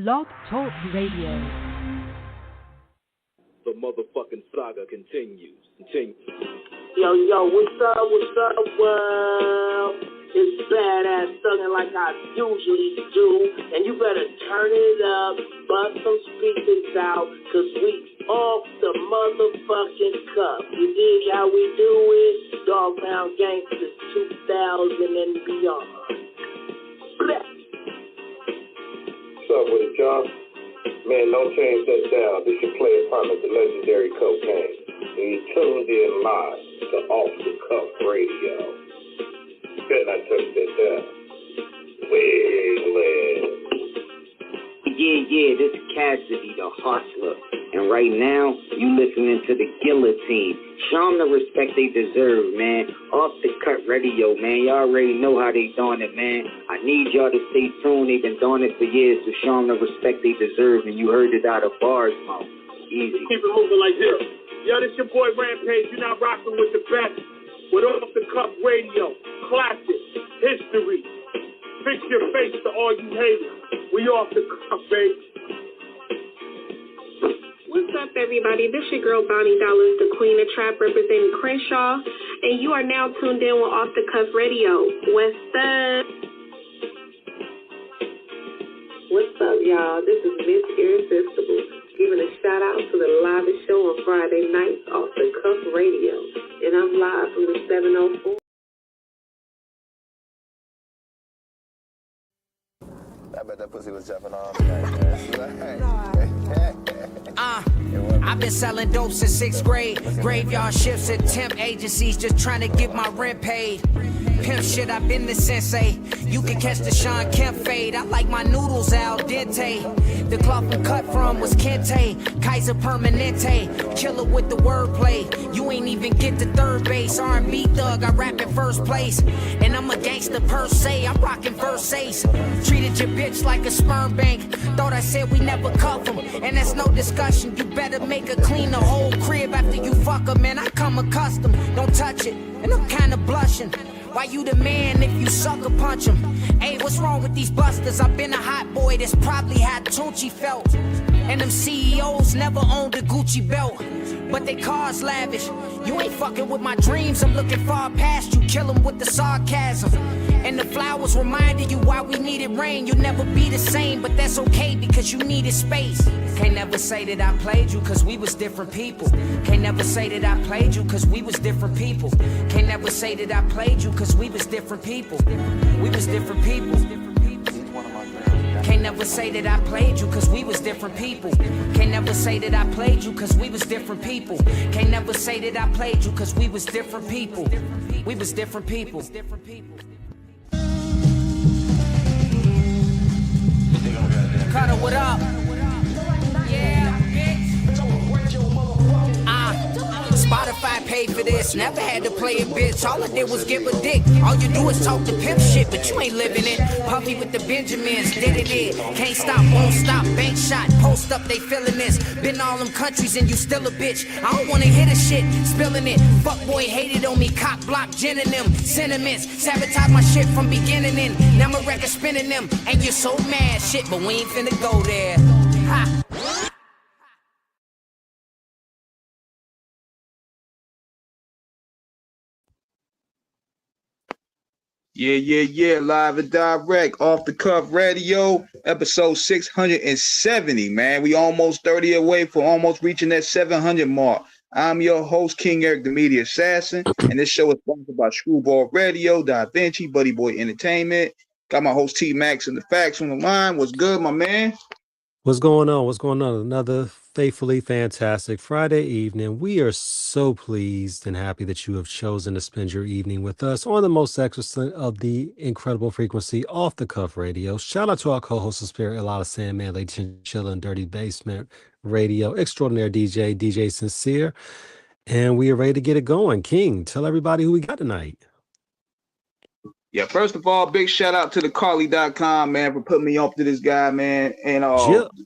Blog Talk Radio. The motherfucking saga continues. Yo, what's up, world? It's badass thuggin' like I usually do, and you better turn it up, bust some speakers out, cause we off the motherfucking cuff. You dig how we do it? Dog Pound Gangsters 2000 and beyond. Bless. What's up with it, y'all? Man, don't change that down. This your player partner, the legendary Cocaine. And you tuned in live to Off the Cuff Radio. Better not touch that down. Yeah, this is Cassidy, the hustler. And right now, you listening to the Guillotine. Show them the respect they deserve, man. Off the Cut Radio, man. Y'all already know how they doing it, man. I need y'all to stay tuned. They've been doing it for years, so show them the respect they deserve. And you heard it out of bars, mouth. Easy. Keep it moving like this. Yo, this your boy Rampage. You're not rocking with the best. With Off the Cuff Radio. Classic. History. Fix your face to all you haters. We off the cuff, baby. What's up, everybody? This your girl, Bonnie Dollars, the Queen of Trap, representing Crenshaw, and you are now tuned in with Off the Cuff Radio. What's up? What's up, y'all? This is Miss Irresistible, giving a shout-out to the livest show on Friday nights, Off the Cuff Radio, and I'm live from the 704. I bet that pussy was jumping on tonight, man. I've been selling dope since 6th grade. Graveyard shifts at temp agencies, just trying to get my rent paid. Pimp shit, I've been the sensei. You can catch the Sean Kemp fade. I like my noodles al dente. The cloth I'm cut from was Kente. Kaiser Permanente. Killer with the wordplay. You ain't even get to third base. R&B thug, I rap in first place. And I'm a gangster per se. I'm rocking verse ace. Treated your bitch like a sperm bank. Thought I said we never cuff them. And that's no discussion. You better make her clean the whole crib after you fuck her, man. I come accustomed. Don't touch it. And I'm kinda blushing. Why you the man if you sucker punch him? Hey, what's wrong with these busters? I've been a hot boy, that's probably how Tunchi felt. And them CEOs never owned a Gucci belt, but they cars lavish. You ain't fucking with my dreams, I'm looking far past you. Kill them with the sarcasm. And the flowers reminded you why we needed rain. You'll never be the same, but that's okay because you needed space. Can't never say that I played you cause we was different people. Can't never say that I played you cause we was different people. Can't never say that I played you cause we was different people. We was different people. Can't never say that I played you cause we was different people. Can't never say that I played you cause we was different people. Can't never say that I played you cause we was different people. We was different people. Cutter, what up? Yeah, bitch. Spotify paid for this, never had to play it, bitch. All I did was give a dick. All you do is talk the pimp shit, but you ain't living it. Puffy with the Benjamins, did it. Can't stop, won't stop, bank shot, post up, they feeling this. Been all them countries and you still a bitch. I don't wanna hear the shit, spilling it. Fuck boy hated on me, cock block, gin and them. Sentiments, sabotage my shit from beginning in. Now my record spinning them, and you're so mad, shit, but we ain't finna go there. Ha! Yeah, live and direct, Off the Cuff Radio, episode 670, man. We almost 30 away from almost reaching that 700 mark. I'm your host, King Eric, the Media Assassin, and this show is sponsored by Screwball Radio, Da Vinci, Buddy Boy Entertainment. Got my host T-Max and the Facts on the line. What's good, my man? What's going on? Another faithfully fantastic Friday evening. We are so pleased and happy that you have chosen to spend your evening with us on the most excellent of the incredible frequency, Off the Cuff Radio. Shout out to our co-host of Spirit, a lot of Sandman, Lady Chinchilla, and Dirty Basement Radio, extraordinary DJ Sincere. And we are ready to get it going. King, tell everybody who we got tonight. Yeah, first of all, big shout out to the Carly.com, man, for putting me up to this guy, man. And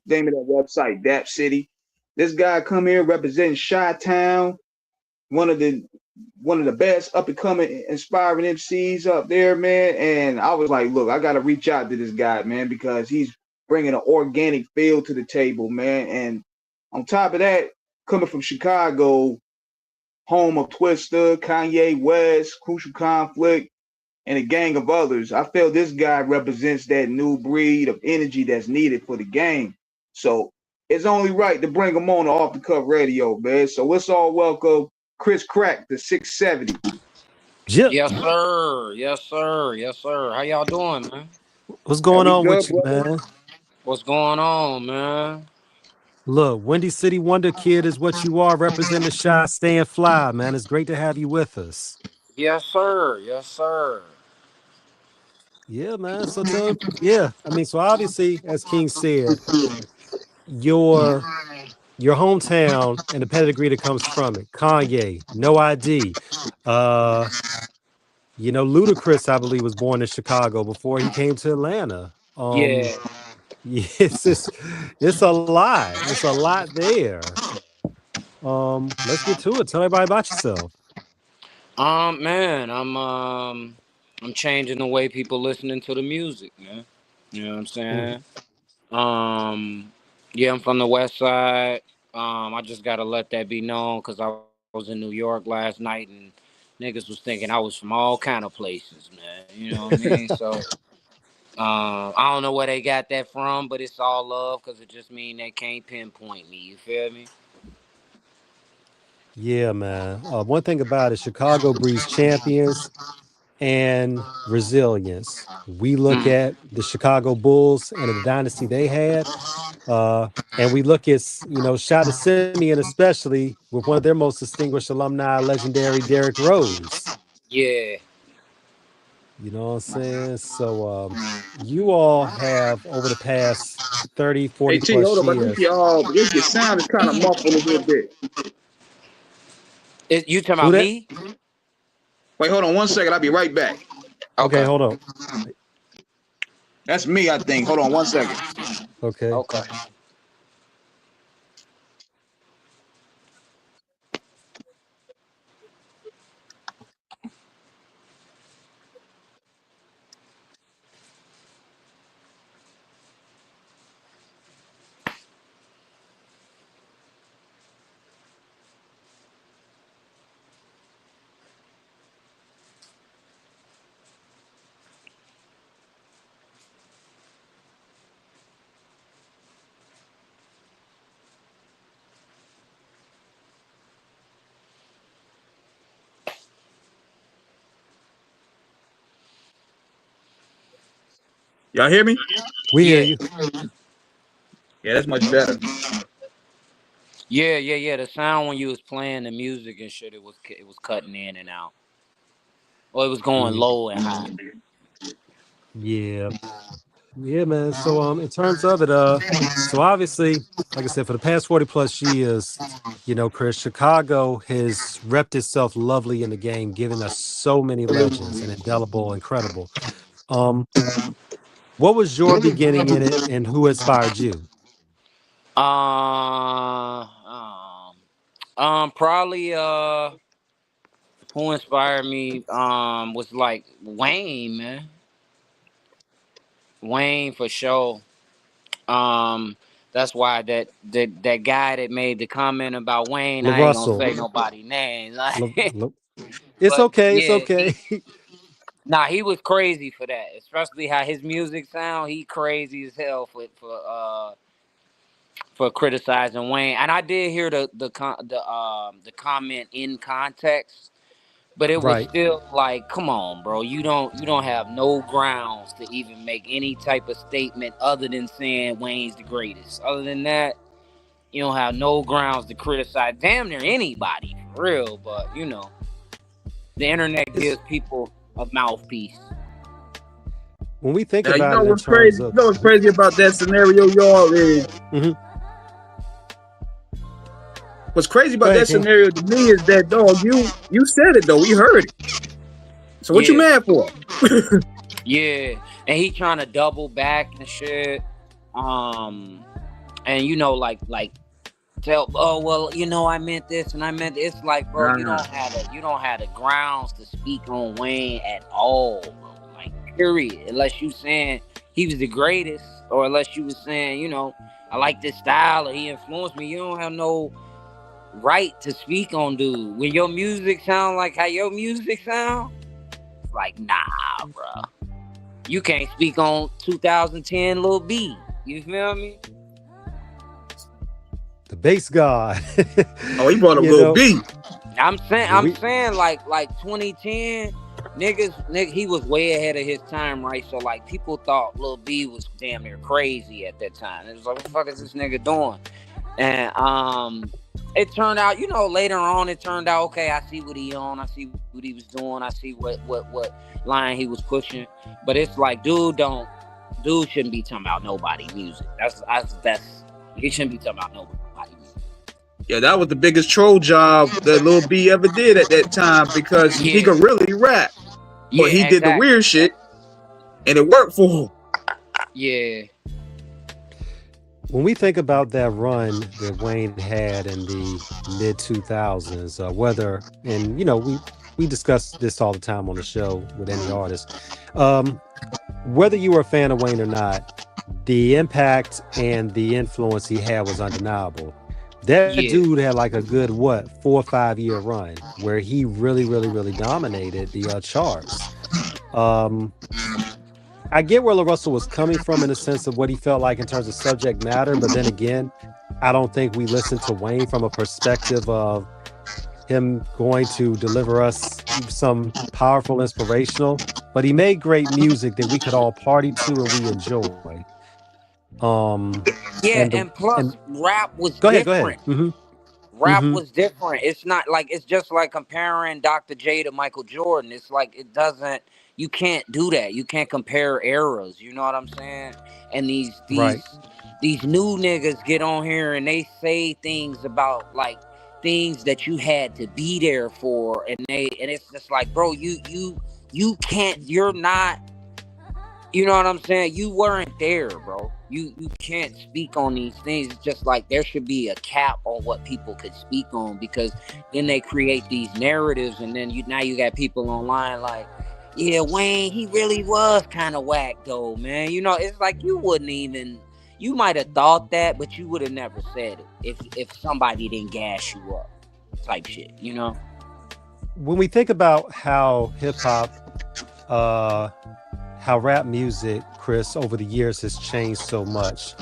name of that website, Dap City. This guy come here representing Chi-Town, one of the best up and coming inspiring MCs up there, man. And I was like, look, I gotta reach out to this guy, man, because he's bringing an organic feel to the table, man. And on top of that, coming from Chicago, home of Twista, Kanye West, Crucial Conflict, and a gang of others, I feel this guy represents that new breed of energy that's needed for the game. So it's only right to bring him on the Off the Cuff Radio, man. So let's all welcome Chris Crack, the 670. Yep. Yes, sir. Yes, sir. Yes, sir. How y'all doing, man? What's going on good, with you, brother? man? What's going on, man? Look, Windy City Wonder Kid is what you are, representing the Shy, staying fly, man. It's great to have you with us. Yes, sir. Yes, sir. Yeah, man. So I mean, so obviously, as King said, your hometown and the pedigree that comes from it. Kanye, No ID. You know, Ludacris, I believe, was born in Chicago before he came to Atlanta. Yeah. It's a lot. It's a lot there. Let's get to it. Tell everybody about yourself. Man, I'm changing the way people listening to the music, man. You know what I'm saying? Yeah, I'm from the West Side. I just gotta let that be known because I was in New York last night and niggas was thinking I was from all kind of places, man. You know what I mean? So I don't know where they got that from, but it's all love because it just mean they can't pinpoint me. You feel me? Yeah, man. One thing about it, Chicago breeds champions and resilience. We look at the Chicago Bulls and the dynasty they had, and we look at, Shot of Simeon, especially with one of their most distinguished alumni, legendary Derrick Rose. Yeah. You know what I'm saying? So you all have, over the past 30, 40 Hey, T, plus hold up. I years. think your sound is kind of muffled a little bit. You talking about me? Wait, hold on 1 second. I'll be right back. Okay, hold on. That's me, I think. Hold on 1 second. Okay. Y'all hear me? We hear you. Yeah, that's much better. Yeah. The sound when you was playing the music and shit, it was cutting in and out. Or it was going low and high. Yeah, man. So in terms of it, so obviously, like I said, for the past 40 plus years, Chris, Chicago has repped itself lovely in the game, giving us so many legends and indelible, incredible. What was your beginning in it, and who inspired you? Probably who inspired me was like Wayne, man. Wayne for sure. That's why that guy that made the comment about Wayne, I ain't gonna say nobody name. It's okay. Nah, he was crazy for that, especially how his music sound. He crazy as hell for criticizing Wayne. And I did hear the comment in context, but it was still like, come on, bro. You don't have no grounds to even make any type of statement other than saying Wayne's the greatest. Other than that, you don't have no grounds to criticize damn near anybody, for real. But the internet gives people a mouthpiece. When we think now, about it, what's crazy? You know what's crazy about that scenario, y'all, is what's crazy about that scenario to me is that, dog, you said it though. We heard it. So what you mad for? Yeah, and he trying to double back and shit. And like tell, oh well, I meant this and I meant it's like, bro, you don't have the grounds to speak on Wayne at all, bro. Like, period. Unless you saying he was the greatest, or unless you was saying, you know, I like this style or he influenced me. You don't have no right to speak on dude. When your music sound like how your music sound, it's like, nah, bro. You can't speak on 2010 Lil B. You feel me? The bass god. Oh, he brought a Lil B. I'm saying like 2010 niggas, he was way ahead of his time, right? So like people thought Lil B was damn near crazy at that time. It was like, what the fuck is this nigga doing? And it turned out, you know, later on it turned out, okay, I see what he on, I see what he was doing, I see what line he was pushing. But it's like, dude shouldn't be talking about nobody's music. That's he shouldn't be talking about nobody's music. Yeah, that was the biggest troll job that Lil B ever did at that time, because he could really rap. But he did the weird shit and it worked for him. Yeah. When we think about that run that Wayne had in the mid 2000s, whether, and you know, we discuss this all the time on the show with any artist, whether you were a fan of Wayne or not, the impact and the influence he had was undeniable. That dude had like a good 4 or 5 year run where he really dominated the charts. I get where LaRussell was coming from in the sense of what he felt like in terms of subject matter, but then again, I don't think we listened to Wayne from a perspective of him going to deliver us some powerful, inspirational, but he made great music that we could all party to and we enjoy. And plus rap was different. Go ahead. Mm-hmm. Rap was different. It's not like, it's just like comparing Dr. J to Michael Jordan. It's like, you can't do that. You can't compare eras. You know what I'm saying? And these new niggas get on here and they say things about like things that you had to be there for, and it's just like, bro, you can't, you're not, you know what I'm saying? You weren't there, bro. You can't speak on these things. It's just like there should be a cap on what people could speak on, because then they create these narratives, and then now you got people online like, yeah, Wayne, he really was kind of whack though, man. You know, it's like you might have thought that, but you would have never said it if somebody didn't gas you up, type shit, you know? When we think about how hip-hop, how rap music, Chris, over the years has changed so much,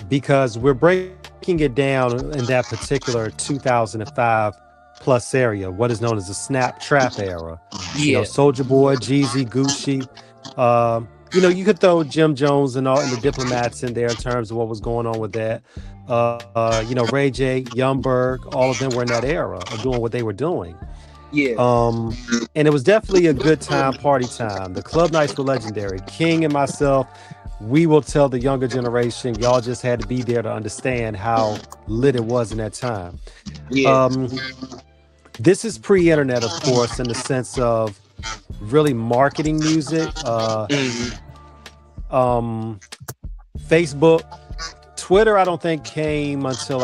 because we're breaking it down in that particular 2005 plus area, what is known as the snap trap era. You know, Soulja Boy, Jeezy, Gucci, you know, you could throw Jim Jones and the Diplomats in there in terms of what was going on with that. You know, Ray J, Young Berg, all of them were in that era of doing what they were doing. And it was definitely a good time, party time. The club nights were legendary. King and myself, we will tell the younger generation, y'all just had to be there to understand how lit it was in that time. This is pre-internet, of course, in the sense of really marketing music. Facebook, Twitter, I don't think came until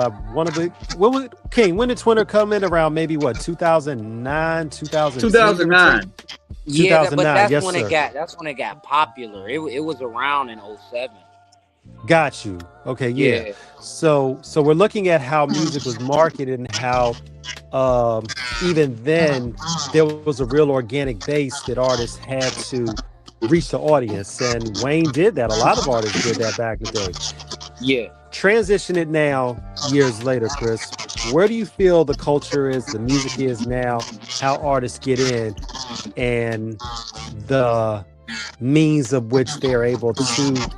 King, when did Twitter come in? Around maybe 2009, 2009. Yeah, but that's yes, when sir. That's when it got popular. It was around in 2007. Got you. Okay, yeah. So we're looking at how music was marketed and how even then there was a real organic base that artists had to reach the audience, and Wayne did that. A lot of artists did that back in the day. Transition it now, years later, Chris. Where do you feel the culture is, the music is now, how artists get in, and the means of which they are able to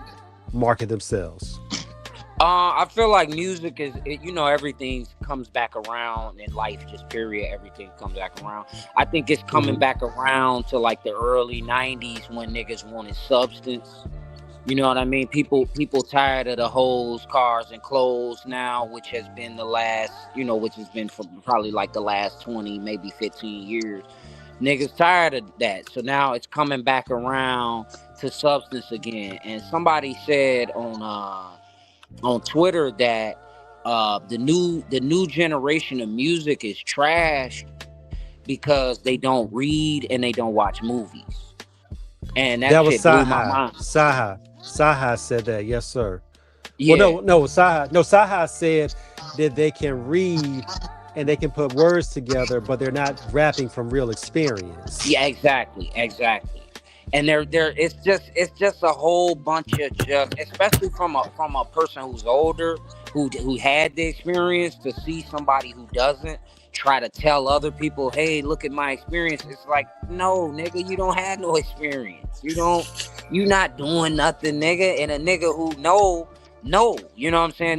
market themselves? I feel like music is, you know, everything comes back around in life, just period. Everything comes back around. I think it's coming back around to like the early 90s when niggas wanted substance. You know what I mean? People tired of the hoes, cars, and clothes now, which has been which has been for probably like the last 20, maybe 15 years. Niggas tired of that. So now it's coming back around to substance again. And somebody said on Twitter that the new generation of music is trash because they don't read and they don't watch movies. And that shit blew my mind. Saha. Saha said that. Yes, sir. Yeah. Well, no, Saha said that they can read and they can put words together, but they're not rapping from real experience. Yeah, exactly. And it's just a whole bunch of just, especially from a person who's older, who had the experience, to see somebody who doesn't try to tell other people, hey, look at my experience. It's like, no, nigga, you don't have no experience. You not doing nothing, nigga. And a nigga who know, you know what I'm saying?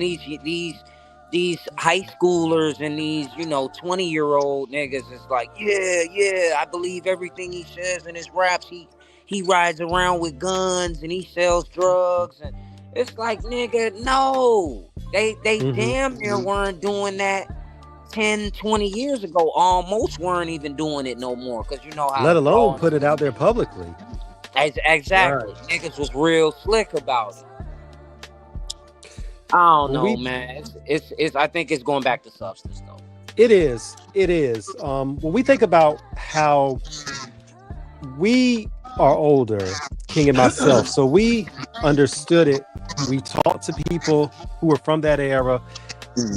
These high schoolers and these, 20-year-old niggas is like, yeah, I believe everything he says in his raps. He rides around with guns and he sells drugs, and it's like, nigga, no. They damn near weren't doing that 10, 20 years ago. Almost weren't even doing it no more, because you know how. Let alone put it out there publicly. Exactly. Right. Niggas was real slick about it. I don't know, man. It's. I think it's going back to substance, though. It is. When we think about how we are older, King and myself, so we understood it. We talked to people who were from that era.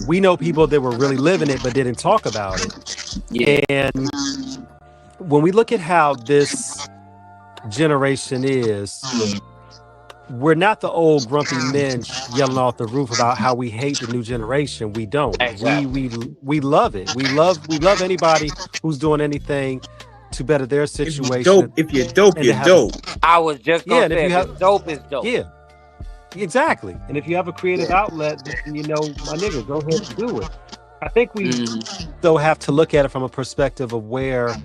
We know people that were really living it but didn't talk about it. Yeah. And when we look at how this generation is, we're not the old grumpy men yelling off the roof about how we hate the new generation. We don't. Exactly. We love it. We love anybody who's doing anything to better their situation. If you're dope, you're dope. I was just gonna say, dope is dope. Yeah, exactly. And if you have a creative outlet, my nigga, go ahead and do it. I think we though have to look at it from a perspective of where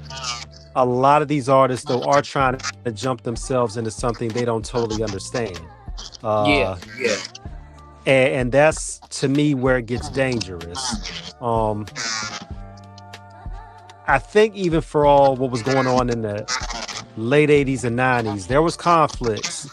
a lot of these artists though are trying to jump themselves into something they don't totally understand. And that's, to me, where it gets dangerous. I think even for all what was going on in the late 80s and 90s, there was conflicts,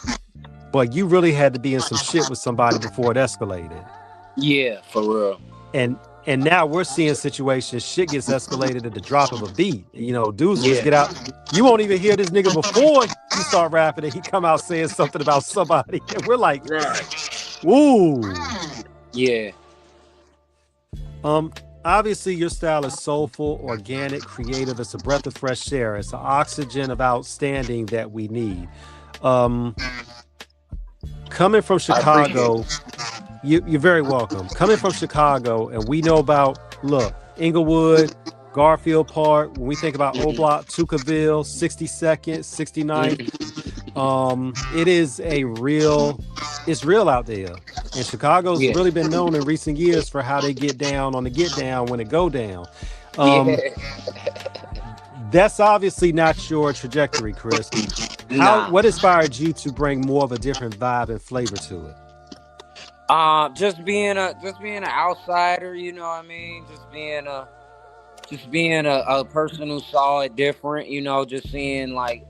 but you really had to be in some shit with somebody before it escalated. Yeah, for real. And now we're seeing situations, shit gets escalated at the drop of a beat. Dudes just get out. You won't even hear this nigga before you start rapping and he come out saying something about somebody. And we're like, ooh. Yeah. Obviously, your style is soulful, organic, creative. It's a breath of fresh air. It's an oxygen of outstanding that we need. Coming from Chicago, you're very welcome. Coming from Chicago, and we know about, Inglewood, Garfield Park. When we think about O Block, Tukaville, 62nd, 69th, it is it's real out there. And Chicago's really been known in recent years for how they get down on the get down when it go down. That's obviously not your trajectory, Chris. What inspired you to bring more of a different vibe and flavor to it? Just being an outsider, you know what I mean? Just being a person who saw it different, just seeing like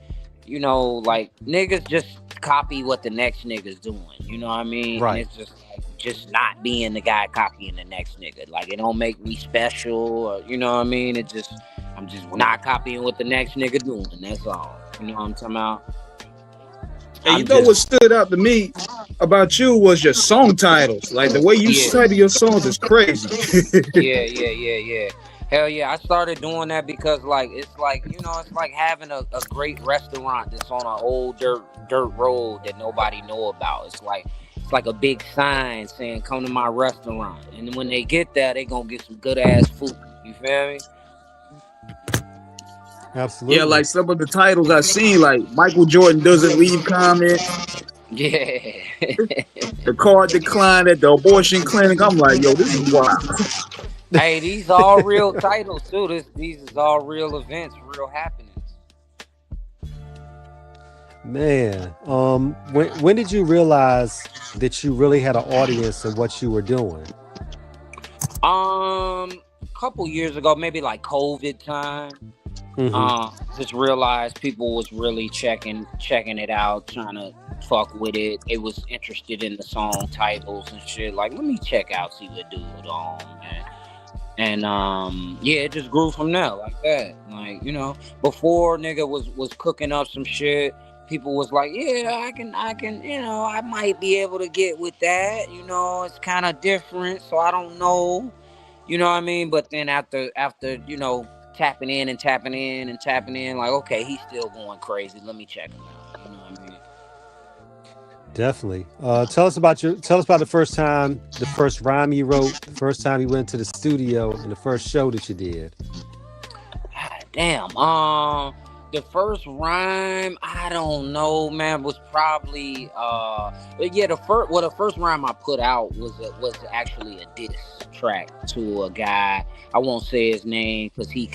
niggas just copy what the next nigga's doing, you know what I mean? Right. And it's just not being the guy copying the next nigga. Like, it don't make me special, or, you know what I mean? I'm just not copying what the next nigga doing. That's all. You know what I'm talking about? And what stood out to me about you was your song titles. Like, the way you title your songs is crazy. Yeah. Hell yeah, I started doing that because it's like having a great restaurant that's on an old dirt road that nobody know about. It's like a big sign saying, come to my restaurant. And when they get there, they gonna get some good ass food. You feel me? Absolutely. Yeah, like some of the titles I've seen, like Michael Jordan doesn't leave comments. Yeah. The card declined at the abortion clinic. I'm like, yo, this is wild. Hey, these are all real titles too. These is all real events, real happenings. Man, when did you realize that you really had an audience in what you were doing? A couple years ago, maybe like COVID time. Just realized people was really checking it out, trying to fuck with it. It was interested in the song titles and shit. Like, let me check out, see what dude on, man. And it just grew from there like that. Like, before nigga was cooking up some shit, people was like, yeah, I can, I might be able to get with that. It's kind of different, so I don't know. You know what I mean? But then after, tapping in, like, okay, he's still going crazy. Let me check him out. You know what I mean? Definitely. Tell us about the first time, the first rhyme you wrote, the first time you went to the studio, and the first show that you did. Damn. The first rhyme, I don't know, man, was probably the first rhyme I put out was actually a diss track to a guy. I won't say his name because he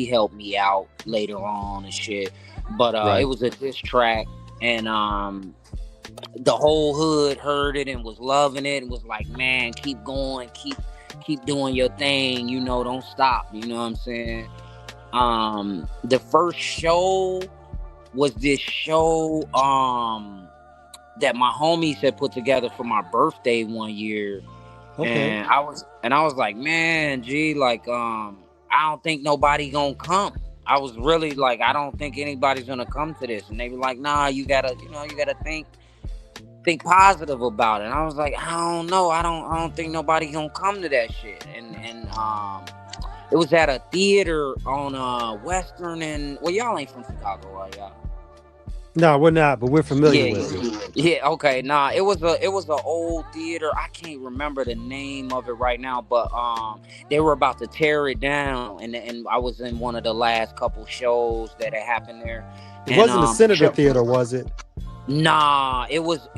helped me out later on and shit. But It was a diss track, and the whole hood heard it and was loving it and was like, man, keep going, keep doing your thing, don't stop, you know what I'm saying? The first show was this show that my homies had put together for my birthday one year. Okay. And I was like, man, gee, like I don't think nobody gonna come. I was really like, I don't think anybody's gonna come to this. And they were like, nah, you gotta think positive about it. And I was like, I don't know, I don't think nobody gonna come to that shit. And it was at a theater on Western and y'all ain't from Chicago, right, y'all? No, we're not, but we're familiar with it. Yeah, okay. Nah, it was an old theater. I can't remember the name of it right now, but they were about to tear it down, and I was in one of the last couple shows that had happened there. It wasn't the Senator Theater, was it? Nah, it was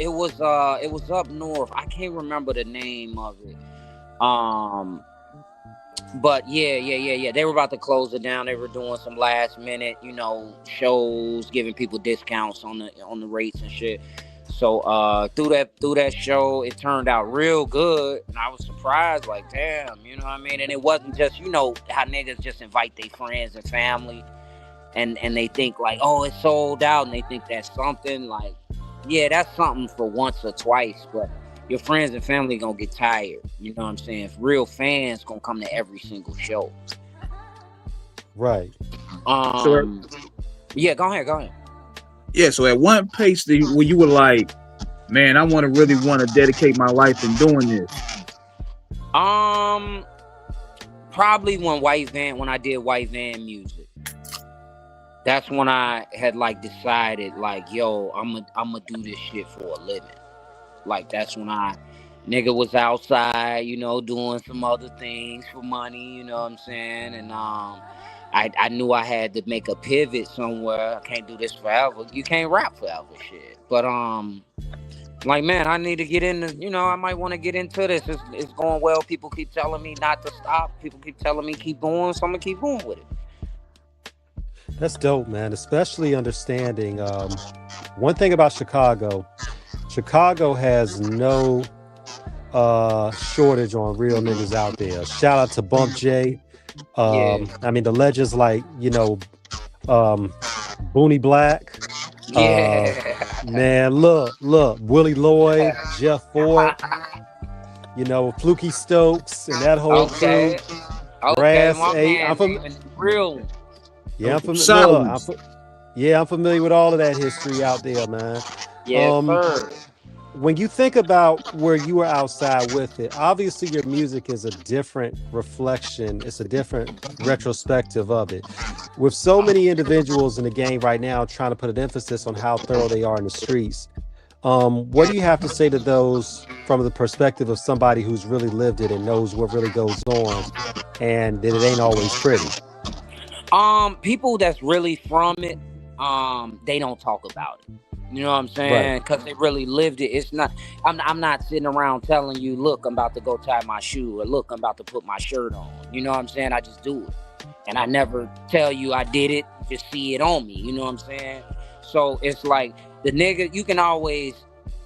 up north. I can't remember the name of it. But yeah. They were about to close it down. They were doing some last minute, shows, giving people discounts on the rates and shit. So through that show, it turned out real good, and I was surprised, like, damn, you know what I mean? And it wasn't just, how niggas just invite their friends and family, and they think like, oh, it's sold out, and they think that's something. Like, yeah, that's something for once or twice, but your friends and family gonna get tired. You know what I'm saying? If real fans gonna come to every single show. Right. Yeah, go ahead. Yeah, so at one pace where you were like, man, I really want to dedicate my life in doing this. Probably when I did White Van Music. That's when I had like decided like, yo, I'm gonna do this shit for a living. Like, that's when nigga was outside, doing some other things for money, you know what I'm saying? And I knew I had to make a pivot somewhere. I can't do this forever. You can't rap forever, shit. But like, man, I need to get into, I might want to get into this. It's going well. People keep telling me not to stop. People keep telling me keep going, so I'm gonna keep going with it. That's dope, man. Especially understanding one thing about Chicago. Chicago has no shortage on real niggas out there. Shout out to Bump J. I mean, the legends like, Booney Black. Man, look, Willie Lloyd, Jeff Ford, Fluky Stokes, and that whole crew. Okay, my man, I'm real. Yeah, I'm familiar with all of that history out there, man. Yes, sir. When you think about where you were outside with it, obviously your music is a different reflection. It's a different retrospective of it. With so many individuals in the game right now trying to put an emphasis on how thorough they are in the streets, what do you have to say to those from the perspective of somebody who's really lived it and knows what really goes on and that it ain't always pretty? People that's really from it, they don't talk about it. You know what I'm saying? Because they really lived it. It's not. I'm not sitting around telling you, look, I'm about to go tie my shoe, or look, I'm about to put my shirt on. You know what I'm saying? I just do it, and I never tell you I did it. Just see it on me. You know what I'm saying? So it's like the nigga. You can always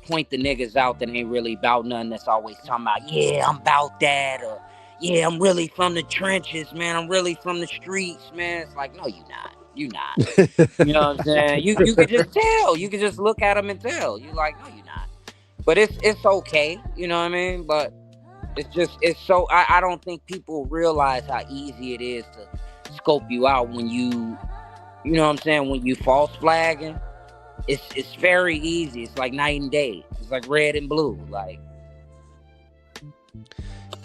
point the niggas out that ain't really about nothing. That's always talking about, yeah, I'm about that, or yeah, I'm really from the trenches, man. I'm really from the streets, man. It's like, no, you're not. You not. You know what I'm saying? You can just tell. You can just look at them and tell. You like, no, you're not. But it's okay. You know what I mean? But it's so I don't think people realize how easy it is to scope you out when you know what I'm saying, when you false flagging. it's very easy. It's like night and day. It's like red and blue. Like,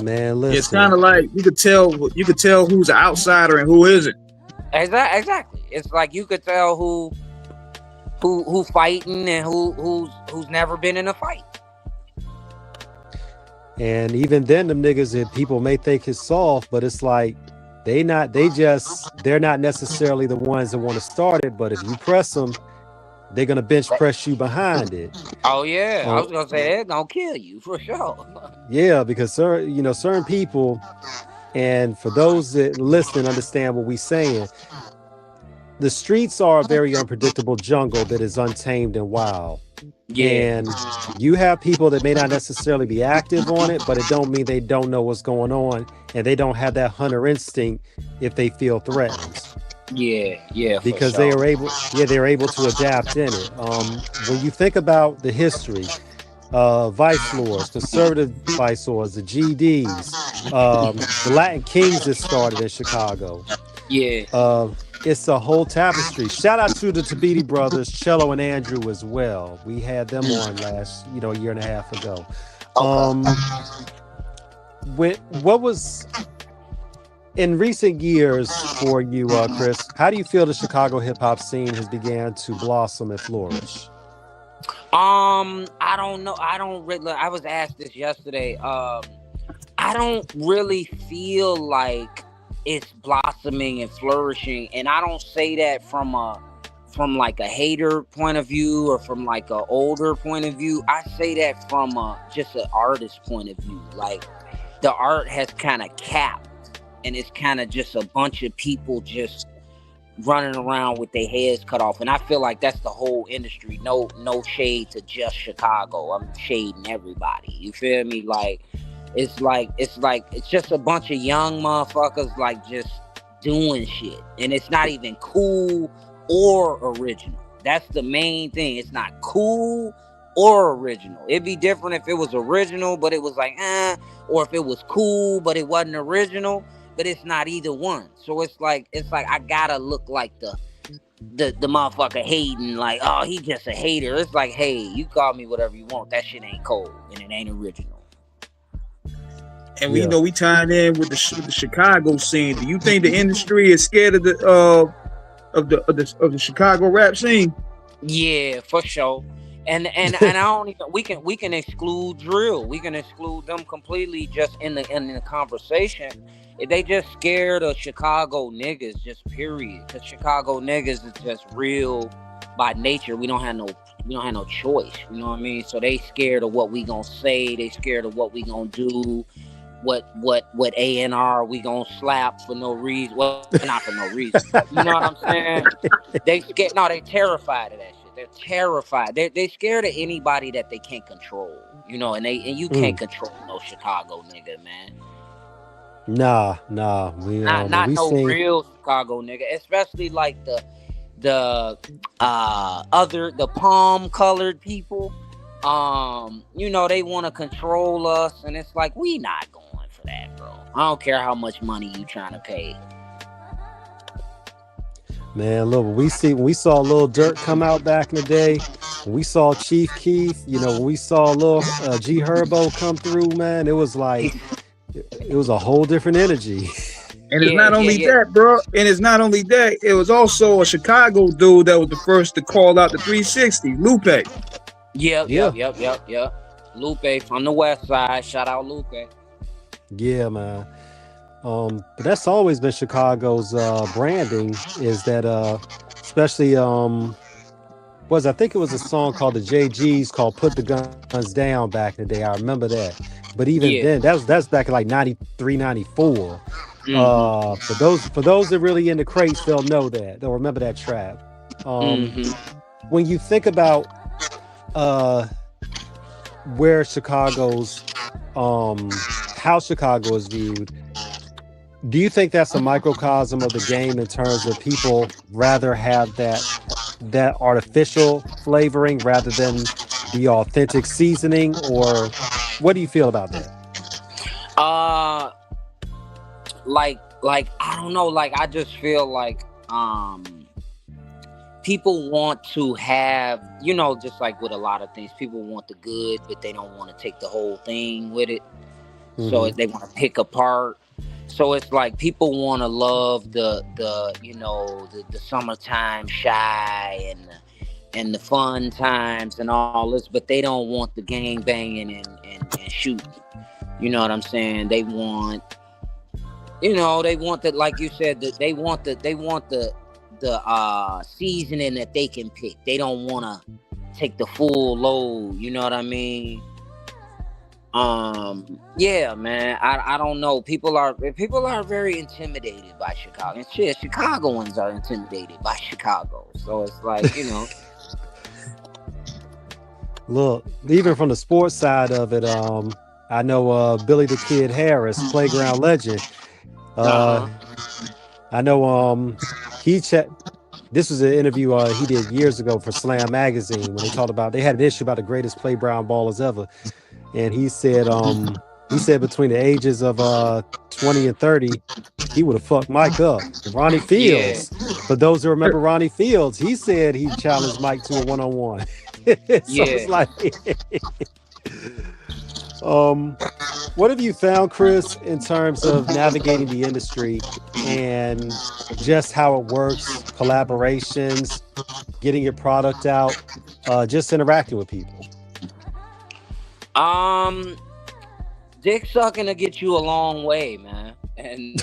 man, listen. It's kind of like you could tell who's an outsider and who isn't. Exactly. It's like you could tell who fighting and who's never been in a fight. And even then, them niggas that people may think is soft, but it's like they're not necessarily the ones that want to start it. But if you press them, they're gonna bench press you behind it. Oh yeah, I was gonna say they're gonna kill you for sure. Yeah, because certain people, and for those that listen, understand what we're saying. The streets are a very unpredictable jungle that is untamed and wild. Yeah. And you have people that may not necessarily be active on it, but it don't mean they don't know what's going on, and they don't have that hunter instinct if they feel threatened. Yeah. Because they're able to adapt in it. When you think about the history, vice lords, conservative vice lords, the GDs, the Latin Kings that started in Chicago. Yeah. It's a whole tapestry. Shout out to the Tabiti brothers, Cello and Andrew as well. We had them on last, a year and a half ago. What was in recent years for you, Chris? How do you feel the Chicago hip hop scene has began to blossom and flourish? I don't know. I don't really. I was asked this yesterday. I don't really feel like it's blossoming and flourishing, and I don't say that from like a hater point of view or from like a older point of view. I say that from just an artist point of view. Like, the art has kind of capped, and it's kind of just a bunch of people just running around with their heads cut off, and I feel like that's the whole industry. No shade to just Chicago. I'm shading everybody. You feel me? Like, it's just a bunch of young motherfuckers like just doing shit, and it's not even cool or original. That's the main thing. It's not cool or original. It'd be different if it was original, but it was like or if it was cool, but it wasn't original. But it's not either one. So it's like I gotta look like the motherfucker hating, like, oh, he just a hater. It's like, hey, you call me whatever you want. That shit ain't cold and it ain't original. And we know we tied in with the Chicago scene. Do you think the industry is scared of the Chicago rap scene? Yeah, for sure. And I don't even we can exclude drill. We can exclude them completely just in the conversation. They just scared of Chicago niggas, just period. Because Chicago niggas is just real by nature. We don't have no choice. You know what I mean? So they scared of what we gonna say. They scared of what we gonna do. What A&R we gonna slap for no reason? Well, not for no reason. You know what I'm saying? They scared. No, they terrified of that shit. They're terrified. They scared of anybody that they can't control. And you can't control no Chicago nigga, man. Nah. Not no real Chicago nigga, especially like the palm colored people. They want to control us, and it's like, we not going for that, bro. I don't care how much money you trying to pay. Man, look, when we saw Lil Durk come out back in the day, when we saw Chief Keef, when we saw Lil G Herbo come through, man, it was like, it was a whole different energy. And it's not only that, bro. And it's not only that. It was also a Chicago dude that was the first to call out the 360, Lupe. Yep. Lupe from the West Side. Shout out Lupe. Yeah, man. But that's always been Chicago's branding, is that especially I think it was a song called the JGs called Put the Guns Down back in the day. I remember that. But even then, that's back in like 93, 94. For those that really into crates, they'll know that. They'll remember that track. When you think about where Chicago's how Chicago is viewed, do you think that's a microcosm of the game in terms of people rather have that artificial flavoring rather than the authentic seasoning, or what do you feel about that? Like I don't know, like I just feel like people want to have, you know, just like with a lot of things, people want the good, but they don't want to take the whole thing with it. So they want to pick apart. So it's like people want to love the you know, the summertime shy and the fun times and all this, but they don't want the gang banging and shooting. You know what I'm saying? They want, you know, they want that, like you said, that they want the seasoning that they can pick. They don't want to take the full load. You know what I mean? Yeah, man. I don't know. People are very intimidated by Chicago. And shit, Chicagoans are intimidated by Chicago. So it's like, you know. Look, even from the sports side of it, I know Billy the Kid Harris, playground legend. I know this was an interview he did years ago for Slam Magazine when they talked about, they had an issue about the greatest playground ballers ever. And he said between the ages of 20 and 30, he would have fucked Mike up. Ronnie Fields, for those who remember Ronnie Fields, he said he challenged Mike to a one-on-one. So it's like, what have you found, Chris, in terms of navigating the industry and just how it works, collaborations, getting your product out, just interacting with people? Dick sucking to get you a long way, man. And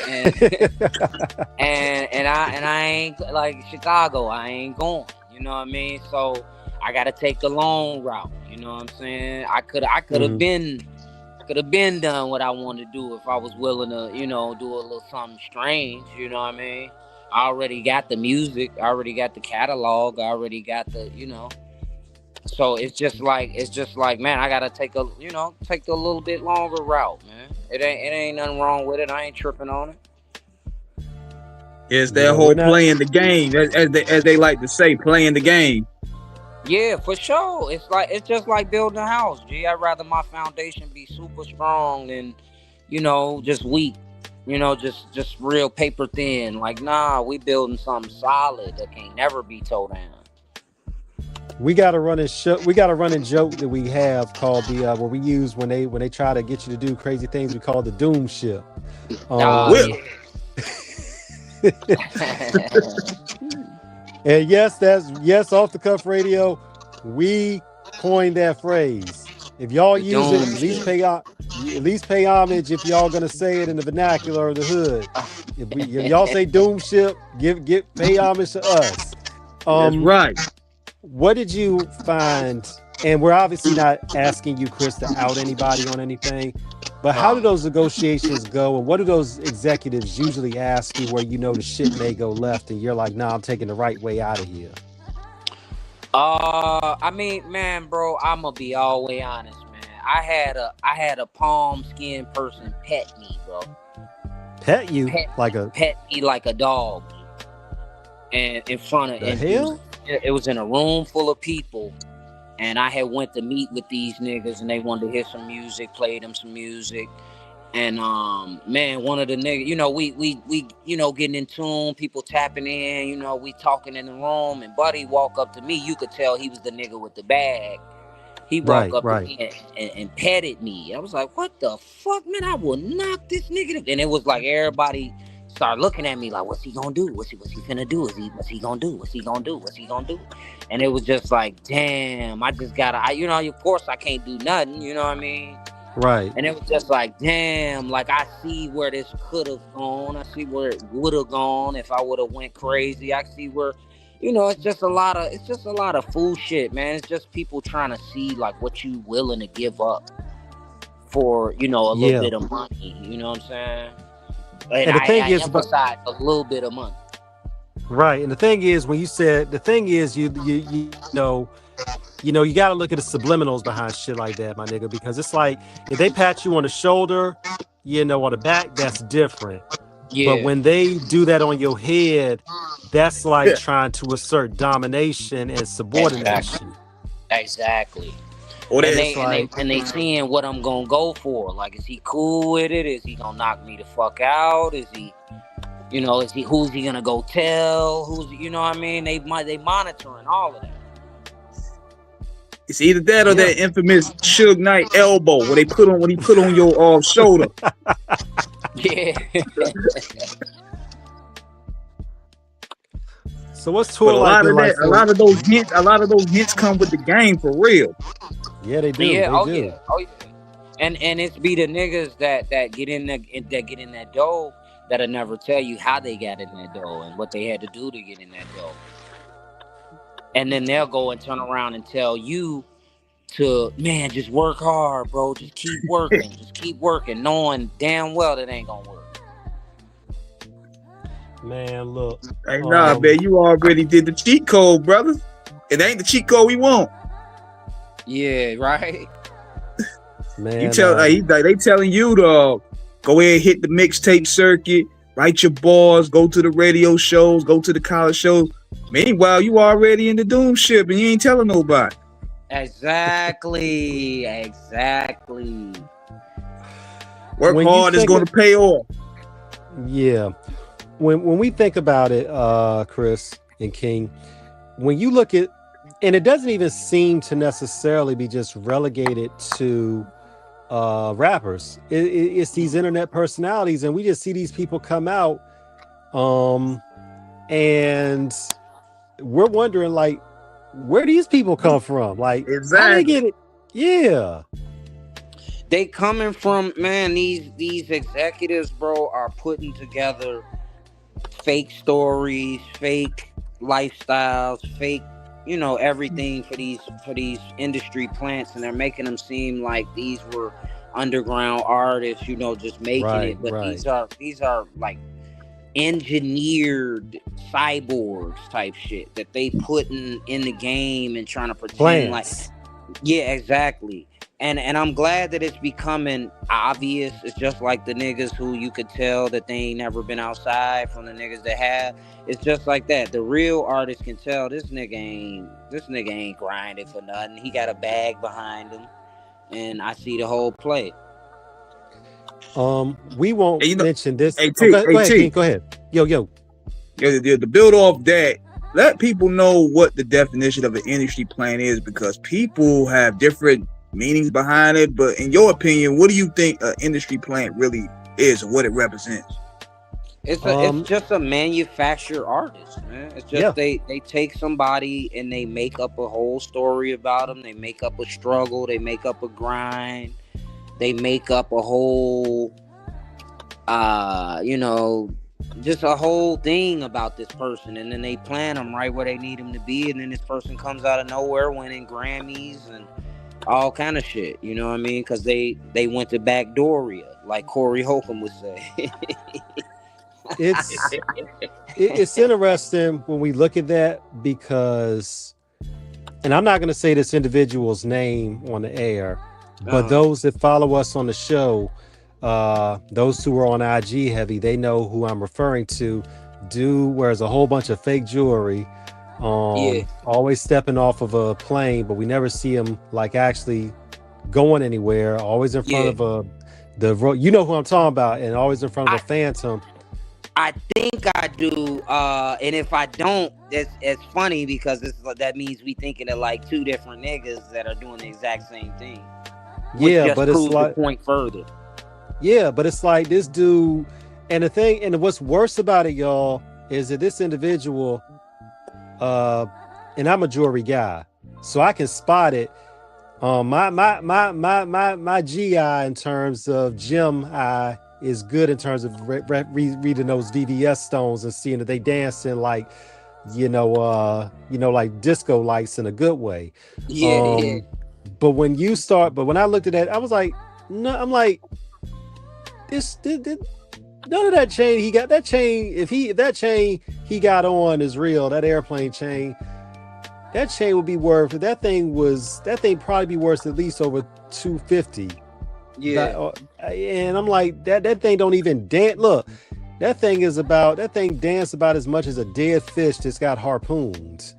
I ain't like Chicago. I ain't going. You know what I mean? So I gotta take the long route. You know what I'm saying? I could have been done what I wanted to do if I was willing to, you know, do a little something strange. You know what I mean? I already got the music. I already got the catalog. I already got the, you know. So it's just like, man, I gotta take the little bit longer route, man. It ain't nothing wrong with it. I ain't tripping on it. It's that whole playing the game, as they like to say, playing the game. Yeah, for sure. It's just like building a house. G, I'd rather my foundation be super strong than, you know, just weak. You know, just real paper thin. Like, nah, we building something solid that can't never be tore down. We got a running joke that we have called the where we use when they try to get you to do crazy things. We call it the doom ship. And yes, Off the Cuff Radio, we coined that phrase. If y'all use it, at least pay homage if y'all gonna say it in the vernacular of the hood. If y'all say doom ship, pay homage to us. That's right. What did you find? And we're obviously not asking you, Chris, to out anybody on anything, but how do those negotiations go? And what do those executives usually ask you where you know the shit may go left and you're like, nah, I'm taking the right way out of here? I mean, man, bro, I'm gonna be all the way honest, man. I had a palm skin person pet me, bro. Pet you? Pet me like a dog. And in front of it was in a room full of people, and I had went to meet with these niggas, and they wanted to hear some music, played them some music, and man, one of the niggas, you know, we you know, getting in tune, people tapping in, you know, we talking in the room, and Buddy walk up to me. You could tell he was the nigga with the bag. He walked up to me and petted me. I was like, what the fuck, man? I will knock this nigga. And it was like everybody started looking at me like, what's he gonna do? What's he finna do? What's he gonna do? What's he gonna do? What's he gonna do? And it was just like, damn, I just gotta, you know, of course I can't do nothing, you know what I mean? Right. And it was just like, damn, like I see where this could have gone. I see where it would have gone if I would have went crazy. I see where, you know, it's just a lot of fool shit, man. It's just people trying to see like what you willing to give up for, you know, a little bit of money. You know what I'm saying? And the thing is, emphasize a little bit of money. Right. And the thing is, when you said, the thing is, you know, you got to look at the subliminals behind shit like that, my nigga, because it's like, if they pat you on the shoulder, you know, on the back, that's different. Yeah. But when they do that on your head, that's like trying to assert domination and subordination. Exactly. And they seeing what I'm gonna go for. Like, is he cool with it? Is he gonna knock me the fuck out? Is he, You know, who's he gonna go tell? Who's, you know what I mean? They monitoring all of that. It's either that or that infamous Suge Knight elbow where he put on your shoulder. Yeah. So what's tour like? A lot of those hints come with the game for real. Yeah, they do. Yeah, they do. Yeah. Oh yeah. And it's be the niggas that get in that dough that'll never tell you how they got in that dough and what they had to do to get in that dough. And then they'll go and turn around and tell you to, man, just work hard, bro. Just keep working. Just keep working, knowing damn well that ain't gonna work. Man, look. Hey, man, you already did the cheat code, brother. It ain't the cheat code we want. Yeah, right. Man, you tell they telling you to go ahead, hit the mixtape circuit, write your bars, go to the radio shows, go to the college shows. Meanwhile, you already in the doom ship and you ain't telling nobody. Exactly. Work when hard is going to pay off. Yeah. When we think about it, Chris and King, when you look at, and it doesn't even seem to necessarily be just relegated to rappers. It's these internet personalities, and we just see these people come out, and we're wondering, like, where these people come from? Like, exactly. How they get it? Yeah. They coming from, man, these executives, bro, are putting together fake stories, fake lifestyles, fake, you know, everything for these industry plants, and they're making them seem like these were underground artists, you know, just making it. But these are like engineered cyborgs type shit that they putting in the game and trying to pretend like, yeah, exactly. And I'm glad that it's becoming obvious. It's just like the niggas who you could tell that they ain't never been outside from the niggas that have. It's just like that. The real artist can tell this nigga ain't grinding for nothing. He got a bag behind him, and I see the whole play. We won't mention this. Go ahead, King, go ahead. Yo. To build off that, let people know what the definition of an industry plan is, because people have different meanings behind it. But in your opinion, what do you think an industry plant really is, or what it represents? It's just a manufactured artist, man. It's just they take somebody and they make up a whole story about them. They make up a struggle. They make up a grind. They make up a whole, you know, just a whole thing about this person, and then they plant them right where they need them to be, and then this person comes out of nowhere winning Grammys and all kind of shit. You know what I mean? Because they went to Backdooria, like Corey Holcomb would say. It's interesting when we look at that, because, and I'm not going to say this individual's name on the air, but those that follow us on the show, those who are on IG heavy, they know who I'm referring to. Dude wears a whole bunch of fake jewelry, always stepping off of a plane, but we never see him like actually going anywhere. Always in front of you know who I'm talking about, and always in front of a Phantom. I think I do, and if I don't, it's funny because that means we thinking of like two different niggas that are doing the exact same thing. Yeah, but it's like the point further. Yeah, but it's like this dude, and the thing, and what's worse about it, y'all, is that this individual, and I'm a jewelry guy, so I can spot it. My GI in terms of gem eye is good in terms of reading those VVS stones and seeing that they dancing like, like disco lights in a good way. Yeah. But when I looked at that, I was like, no, I'm like, this none of that chain he got. That chain, if that chain he got on is real, that airplane chain, that chain would be worth. That thing probably be worth at least over $250. Yeah. And I'm like, that thing don't even dance. Look, that thing dance about as much as a dead fish that's got harpoons.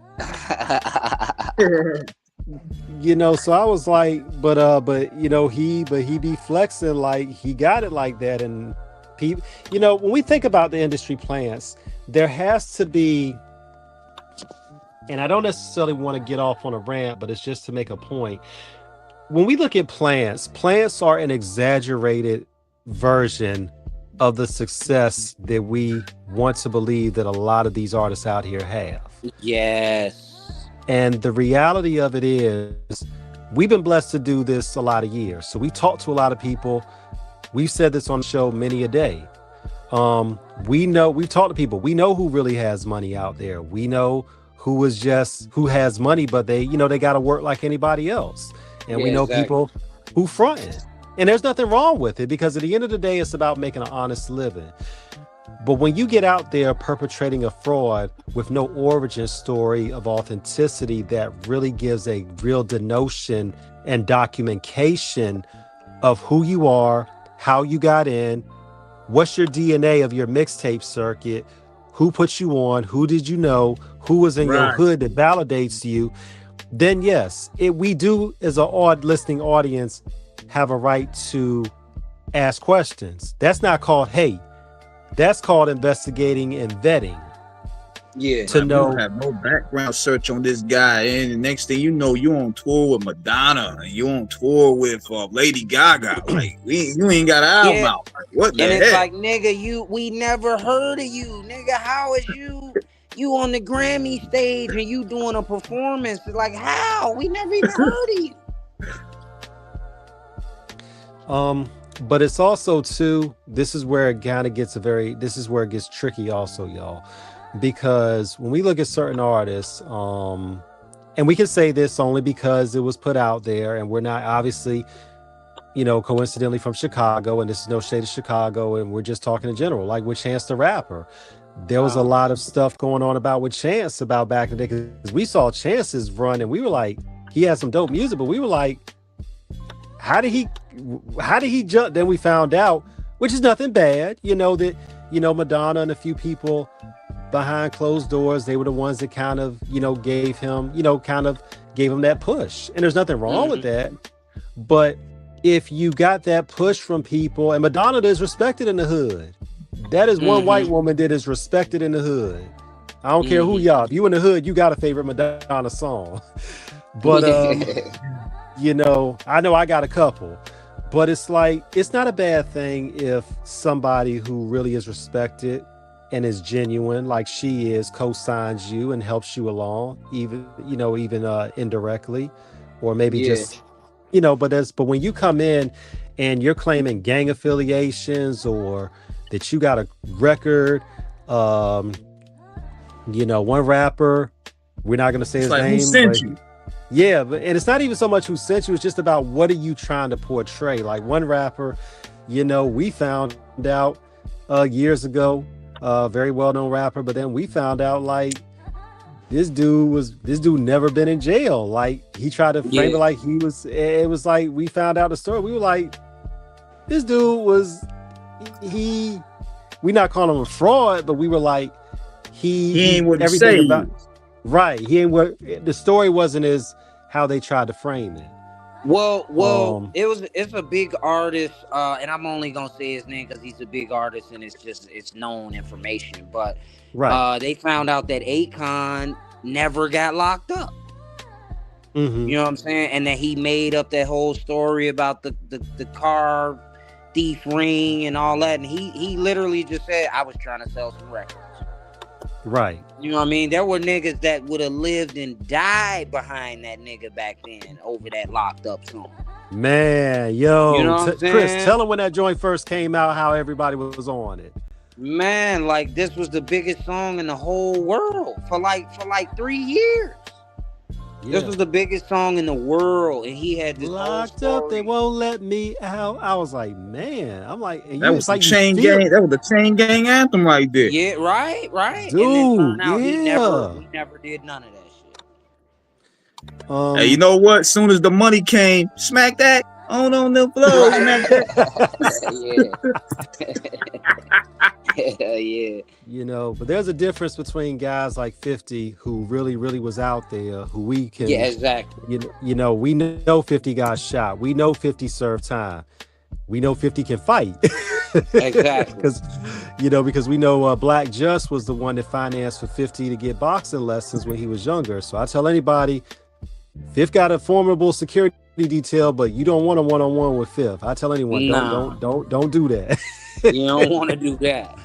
So I was like, but he be flexing like he got it like that, and People, you know, when we think about the industry plants, there has to be, and I don't necessarily want to get off on a rant, but it's just to make a point. When we look at plants are an exaggerated version of the success that we want to believe that a lot of these artists out here have. Yes. And the reality of it is, we've been blessed to do this a lot of years. So we talked to a lot of people. We've said this on the show many a day. We've talked to people. We know who really has money out there. We know who has money, but they got to work like anybody else. And we know people who fronted. And there's nothing wrong with it, because at the end of the day, it's about making an honest living. But when you get out there perpetrating a fraud with no origin story of authenticity that really gives a real denotion and documentation of who you are, how you got in, what's your DNA of your mixtape circuit, who put you on, who did you know, who was in your hood that validates you, then yes, we do, as an listening audience, have a right to ask questions. That's not called hate. That's called investigating and vetting. Yeah. To know, have no background search on this guy, and the next thing you know, you on tour with Madonna, and you on tour with Lady Gaga. Like, you ain't got an album out. Like, what the heck? And it's like, nigga, we never heard of you, nigga. How is you on the Grammy stage and you doing a performance? Like, how? We never even heard of you. But it's also too, this is where it gets tricky also, y'all, because when we look at certain artists, and we can say this only because it was put out there, and we're not obviously, coincidentally from Chicago, and this is no shade of Chicago, and we're just talking in general, like with Chance the Rapper. There was a lot of stuff going on with Chance about back in the day, because we saw Chance's run and we were like, he had some dope music, but we were like, how did he jump? Then we found out, which is nothing bad, that Madonna and a few people behind closed doors, they were the ones that kind of gave him that push, and there's nothing wrong with that. But if you got that push from people, and Madonna is respected in the hood, that is one white woman that is respected in the hood. I don't care who y'all, if you in the hood, you got a favorite Madonna song. But I know I got a couple, but it's like, it's not a bad thing if somebody who really is respected and is genuine, like she is, co-signs you and helps you along, even indirectly, or maybe just, but when you come in and you're claiming gang affiliations, or that you got a record, one rapper, we're not going to say his name. Who sent you? Yeah, and it's not even so much who sent you, it's just about what are you trying to portray. Like one rapper, we found out years ago, very well-known rapper, but then we found out like this dude never been in jail. Like he tried to frame it like it was like, we found out the story. We were like, this dude we not calling him a fraud, but we were like, he ain't what everything about. Right. He ain't what the story wasn't as how they tried to frame it. Well, it's a big artist, and I'm only gonna say his name because he's a big artist and it's known information. But they found out that Akon never got locked up. You know what I'm saying? And that he made up that whole story about the car thief ring and all that. And he literally just said, I was trying to sell some records. Right. You know what I mean? There were niggas that would have lived and died behind that nigga back then over that locked up song. Man, yo, Chris, tell him when that joint first came out, how everybody was on it. Man, like this was the biggest song in the whole world for like 3 years. Yeah. This was the biggest song in the world, and he had this locked up. They won't let me out. I was like, man, I'm like, and that was like Chain Gang. That was the Chain Gang anthem right there. Yeah, right, dude. And then he never did none of that shit. Hey, you know what? As soon as the money came, smack that on the floor. Yeah. But there's a difference between guys like 50 who really was out there, who we can. Yeah, exactly. We know 50 got shot. We know 50 served time. We know 50 can fight. Exactly. because we know Black Just was the one that financed for 50 to get boxing lessons when he was younger. So I tell anybody, Fifth got a formidable security detail, but you don't want a one-on-one with Fifth. I tell anyone, don't do that. You don't want to do that.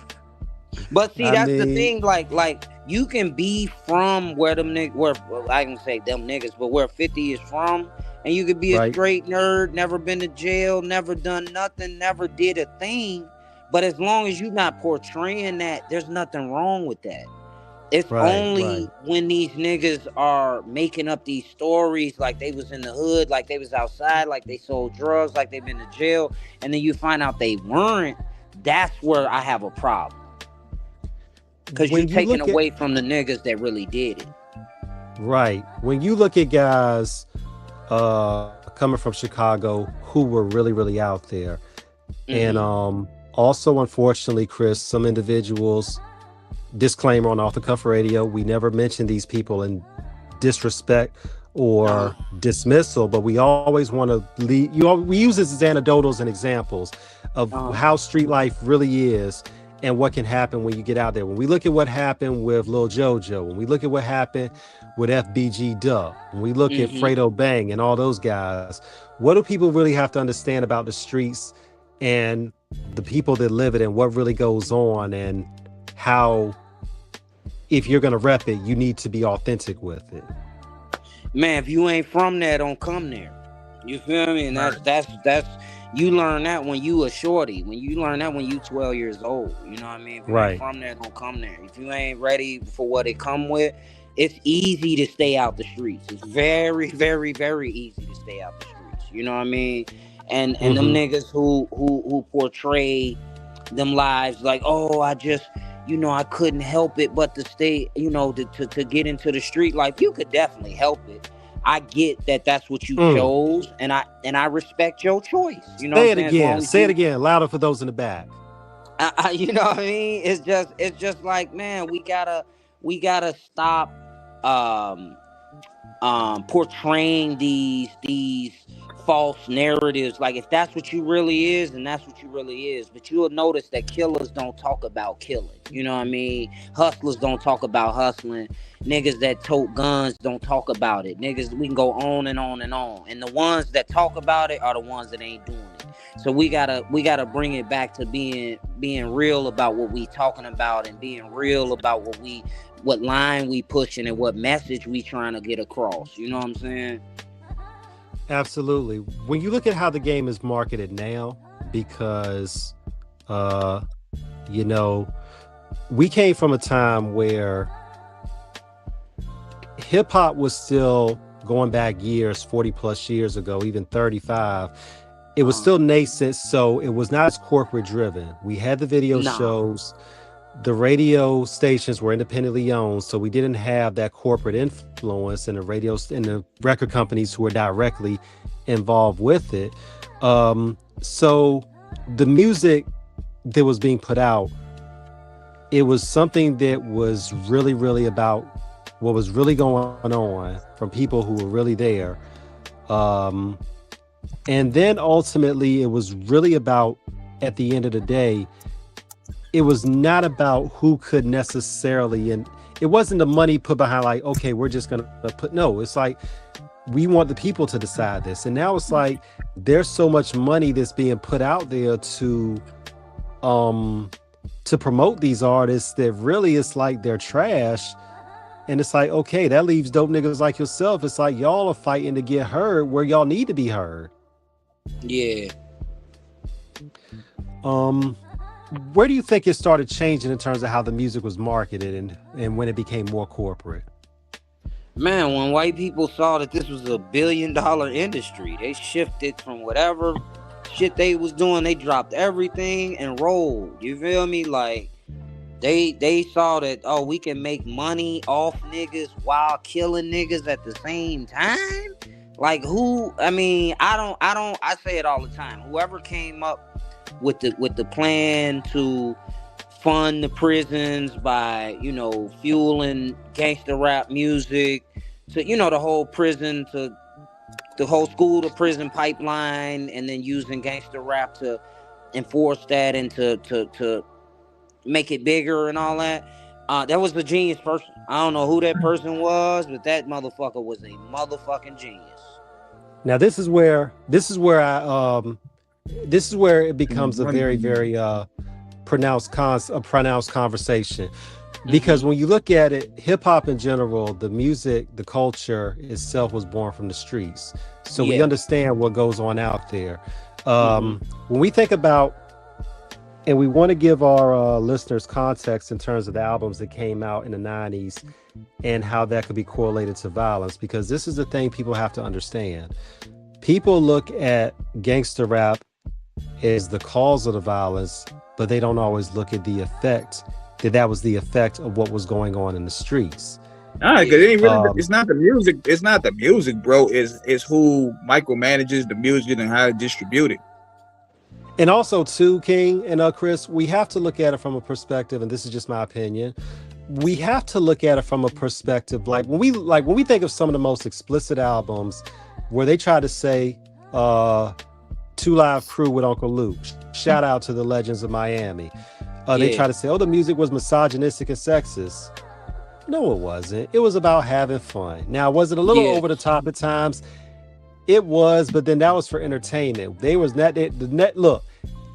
But see, that's the thing. Like you can be from where them niggas, where I can say them niggas, but where 50 is from, and you could be a straight nerd, never been to jail, never done nothing, never did a thing. But as long as you're not portraying that, there's nothing wrong with that. It's only when these niggas are making up these stories like they was in the hood, like they was outside, like they sold drugs, like they've been to jail, and then you find out they weren't. That's where I have a problem. Because you're taking away from the niggas that really did it. Right. When you look at guys coming from Chicago who were really, really out there. And also, unfortunately, Chris, some individuals, disclaimer on Off the Cuff Radio, we never mention these people in disrespect or dismissal, but we always want to lead. We use this as anecdotals and examples of how street life really is. And what can happen when you get out there. When we look at what happened with Lil JoJo, when we look at what happened with FBG Duck, when we look at Fredo Bang and all those guys, what do people really have to understand about the streets and the people that live it and what really goes on, and how, if you're going to rep it, you need to be authentic with it? Man, if you ain't from there, don't come there. You feel me? And that's you learn that when you a shorty. When you learn that when you 12 years old. You know what I mean? If you ain't from there, don't come there. If you ain't ready for what it come with, it's easy to stay out the streets. It's very, very, very easy to stay out the streets. You know what I mean? And them niggas who portray them lives like, oh, I just, I couldn't help it but to stay, to get into the street life. You could definitely help it. I get that that's what you chose, and I respect your choice. You know, say it again, louder for those in the back. You know what I mean? It's just like, man, we gotta stop portraying these false narratives. Like, if that's what you really is, then that's what you really is. But you'll notice that killers don't talk about killing. You know what I mean? Hustlers don't talk about hustling. Niggas that tote guns don't talk about it. Niggas, we can go on and on and on. And the ones that talk about it are the ones that ain't doing it. So we gotta bring it back to being real about what we talking about, and being real about what line we pushing and what message we trying to get across. You know what I'm saying? Absolutely. When you look at how the game is marketed now, because we came from a time where hip hop was still going back years, 40 plus years ago, even 35. It was still nascent, so it was not as corporate driven. We had the video shows, the radio stations were independently owned, so we didn't have that corporate influence in the radios and the record companies who were directly involved with it. So the music that was being put out, it was something that was really, really about what was really going on from people who were really there. And then ultimately it was really about, at the end of the day, it was not about who could necessarily, and it wasn't the money put behind like, okay, we're just gonna put, no, it's like, we want the people to decide this. And now it's like, there's so much money that's being put out there to promote these artists that really it's like they're trash. And it's like, okay, that leaves dope niggas like yourself. It's like, y'all are fighting to get heard where y'all need to be heard. Yeah. Where do you think it started changing in terms of how the music was marketed and when it became more corporate? Man, when white people saw that this was a $1 billion industry, they shifted from whatever shit they was doing. They dropped everything and rolled. You feel me? Like, they saw that, oh, we can make money off niggas while killing niggas at the same time. Like, I say it all the time. Whoever came up with the plan to fund the prisons by, fueling gangster rap music, to, the whole prison, to the whole school to prison pipeline, and then using gangster rap to enforce that and to make it bigger and all that. That was the genius person. I don't know who that person was, but that motherfucker was a motherfucking genius. Now this is where it becomes a very, very pronounced conversation. Because when you look at it, hip hop in general, the music, the culture itself was born from the streets. So we understand what goes on out there. When we think about, and we want to give our listeners context in terms of the albums that came out in the 90s and how that could be correlated to violence, because this is the thing people have to understand. People look at gangster rap as the cause of the violence, but they don't always look at the effect that was the effect of what was going on in the streets. Because it ain't really, it's not the music. It's not the music, bro. It's who micromanages the music and how to distribute it. And also, too, King and Chris, we have to look at it from a perspective, and this is just my opinion. We have to look at it from a perspective like when we think of some of the most explicit albums, where they try to say, 2 Live Crew with Uncle Luke. Shout out to the Legends of Miami. They try to say, the music was misogynistic and sexist. No, it wasn't. It was about having fun. Now, was it a little over the top at times? It was, but then that was for entertainment. Look,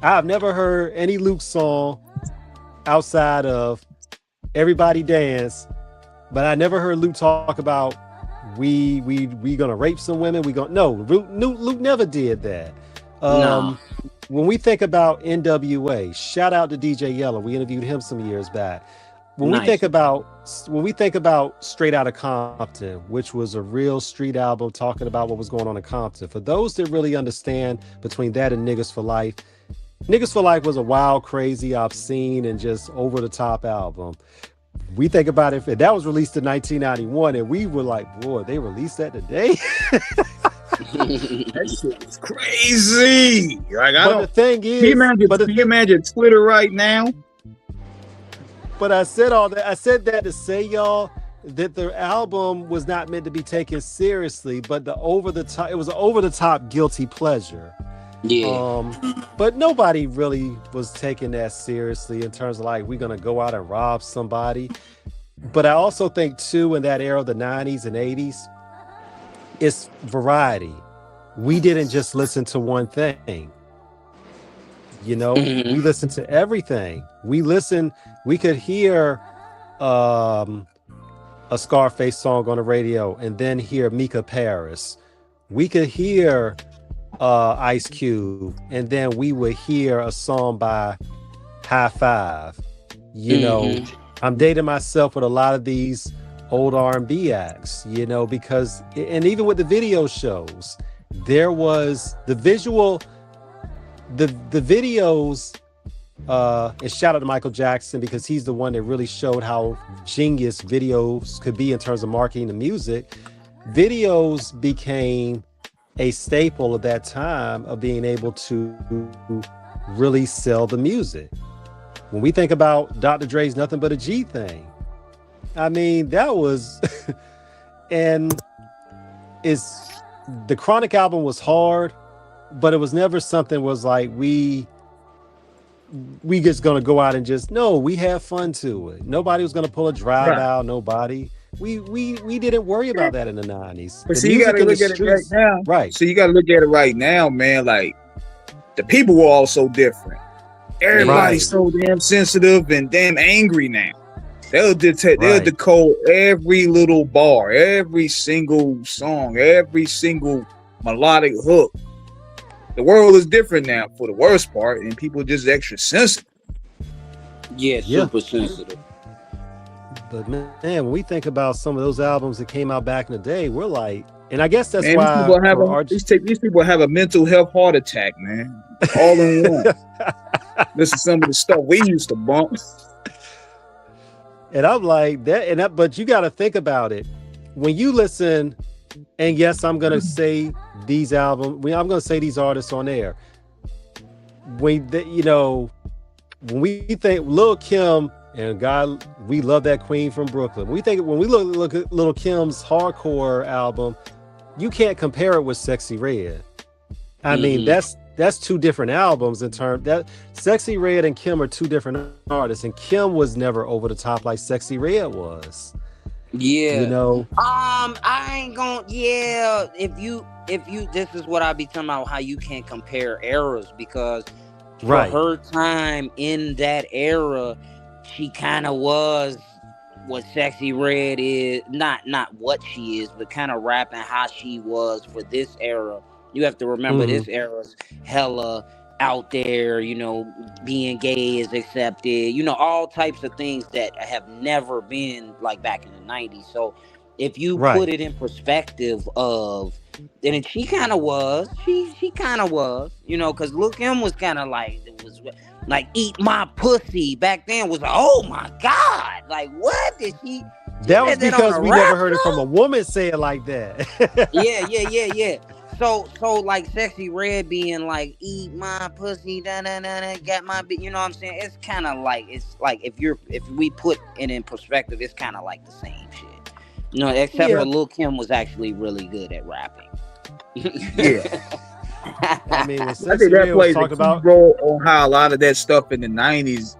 I've never heard any Luke song outside of Everybody Dance, but I never heard Luke talk about we gonna rape some women. Luke never did that. No. When we think about NWA, shout out to DJ Yellow. We interviewed him some years back. When we think about Straight Outta Compton, which was a real street album talking about what was going on in Compton, for those that really understand between that and Niggas for Life was a wild, crazy, obscene, and just over the top album. We think about it, that was released in 1991, and we were like, boy, they released that today? That shit is crazy. Like, the thing is, can you imagine Twitter right now? But I said all that. I said that to say, y'all, that the album was not meant to be taken seriously, but it was an over the top guilty pleasure. Yeah. But nobody really was taking that seriously in terms of like, we're gonna go out and rob somebody. But I also think too, in that era of the 90s and 80s, it's variety. We didn't just listen to one thing. We listened to everything. We could hear a Scarface song on the radio and then hear Mika Paris. We could hear Ice Cube, and then we would hear a song by High Five. I'm dating myself with a lot of these old R&B acts, because, and even with the video shows, there was the videos, and shout out to Michael Jackson, because he's the one that really showed how genius videos could be in terms of marketing the music. Videos became a staple at that time of being able to really sell the music. When we think about Dr. Dre's Nothing But a G Thing, I mean, that was, and the Chronic album was hard, but it was never something was like, we just gonna go out and we have fun to it. Nobody was gonna pull a drive out, nobody. We didn't worry about that in the 90s. But see, you gotta look at it right now. Right. So you gotta look at it right now, man. Like, the people were all so different. Everybody's so damn sensitive and damn angry now. They'll decode every little bar, every single song, every single melodic hook. The world is different now for the worst part, and people are just extra sensitive. Yeah, super sensitive. But man, when we think about some of those albums that came out back in the day, we're like, and I guess that's why these people have a mental health heart attack, man. All in one. This is some of the stuff we used to bump. And I'm like that, but you got to think about it when you listen. And yes, I'm gonna say these albums. I'm gonna say these artists on air. When we think Lil' Kim, and God, we love that queen from Brooklyn. When we look at Lil' Kim's hardcore album, you can't compare it with Sexy Red. I mean, that's that's two different albums in terms that Sexy Red and Kim are two different artists, and Kim was never over the top like Sexy Red was. Yeah. You know. I ain't gonna. Yeah. If you, this is what I be talking about. How you can't compare eras because for her time in that era, she kind of was what Sexy Red is. Not what she is, but kind of rapping how she was for this era. You have to remember this era's hella out there, you know, being gay is accepted, you know, all types of things that have never been like back in the 90s. So if you put it in perspective of, and she kind of was, she kind of was, you know, because Lil Kim was kind of like, it was like eat my pussy back then was like, oh my God, like what did she? That was because we never heard it from a woman say it like that. Yeah. So like Sexy Red being like eat my pussy, get my, you know what I'm saying? It's kind of like, it's like if we put it in perspective, it's kind of like the same shit, you know. Except for Lil Kim was actually really good at rapping. Yeah, I mean, I think that plays a key role on how a lot of that stuff in the '90s,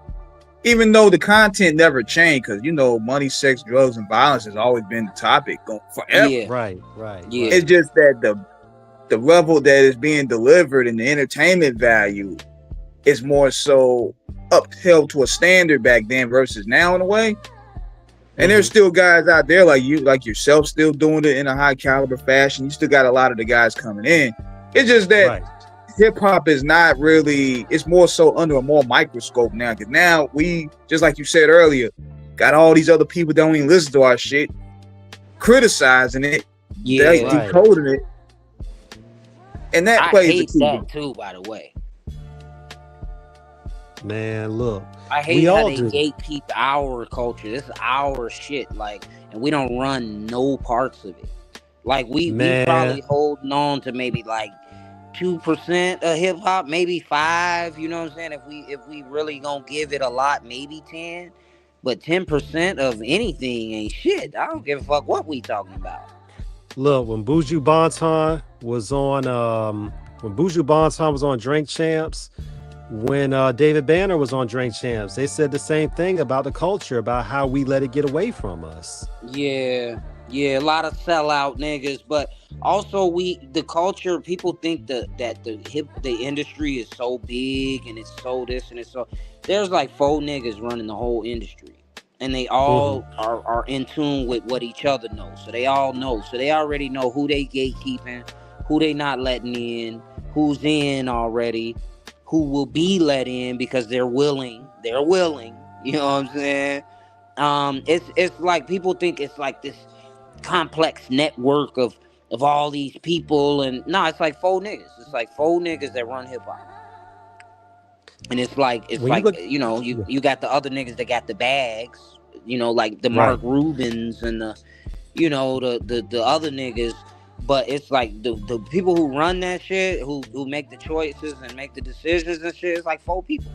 even though the content never changed, because you know, money, sex, drugs, and violence has always been the topic going forever. Yeah. Right. Yeah, it's just that the level that is being delivered and the entertainment value is more so upheld to a standard back then versus now in a way. And there's still guys out there like you, like yourself, still doing it in a high caliber fashion. You still got a lot of the guys coming in. It's just that hip hop is not really, it's more so under a more microscope now. Because now we, just like you said earlier, got all these other people that don't even listen to our shit, criticizing it, decoding it. And that plays hate that too, by the way. Man, look, I hate how they gatekeep our culture. This is our shit, like, and we don't run no parts of it. Like we probably holding on to maybe like 2% of hip hop, maybe 5%. You know what I'm saying? If we really gonna give it a lot, maybe 10. But 10% of anything ain't shit. I don't give a fuck what we talking about. Look, when Buju Banton was on Drink Champs, when David Banner was on Drink Champs, they said the same thing about the culture, about how we let it get away from us. Yeah, a lot of sellout niggas, but also the culture, people think that the industry is so big and it's so this and it's so, there's like 4 niggas running the whole industry. And they all are in tune with what each other knows. So they all know. So they already know who they gatekeeping, who they not letting in, who's in already, who will be let in because they're willing. They're willing. You know what I'm saying? It's like people think it's like this complex network of all these people. And no, it's like 4 niggas. It's like 4 niggas that run hip hop. And it's like you know, you got the other niggas that got the bags, you know, like the Mark Rubens and the, you know, the other niggas, but it's like the people who run that shit, who make the choices and make the decisions and shit, it's like 4 people.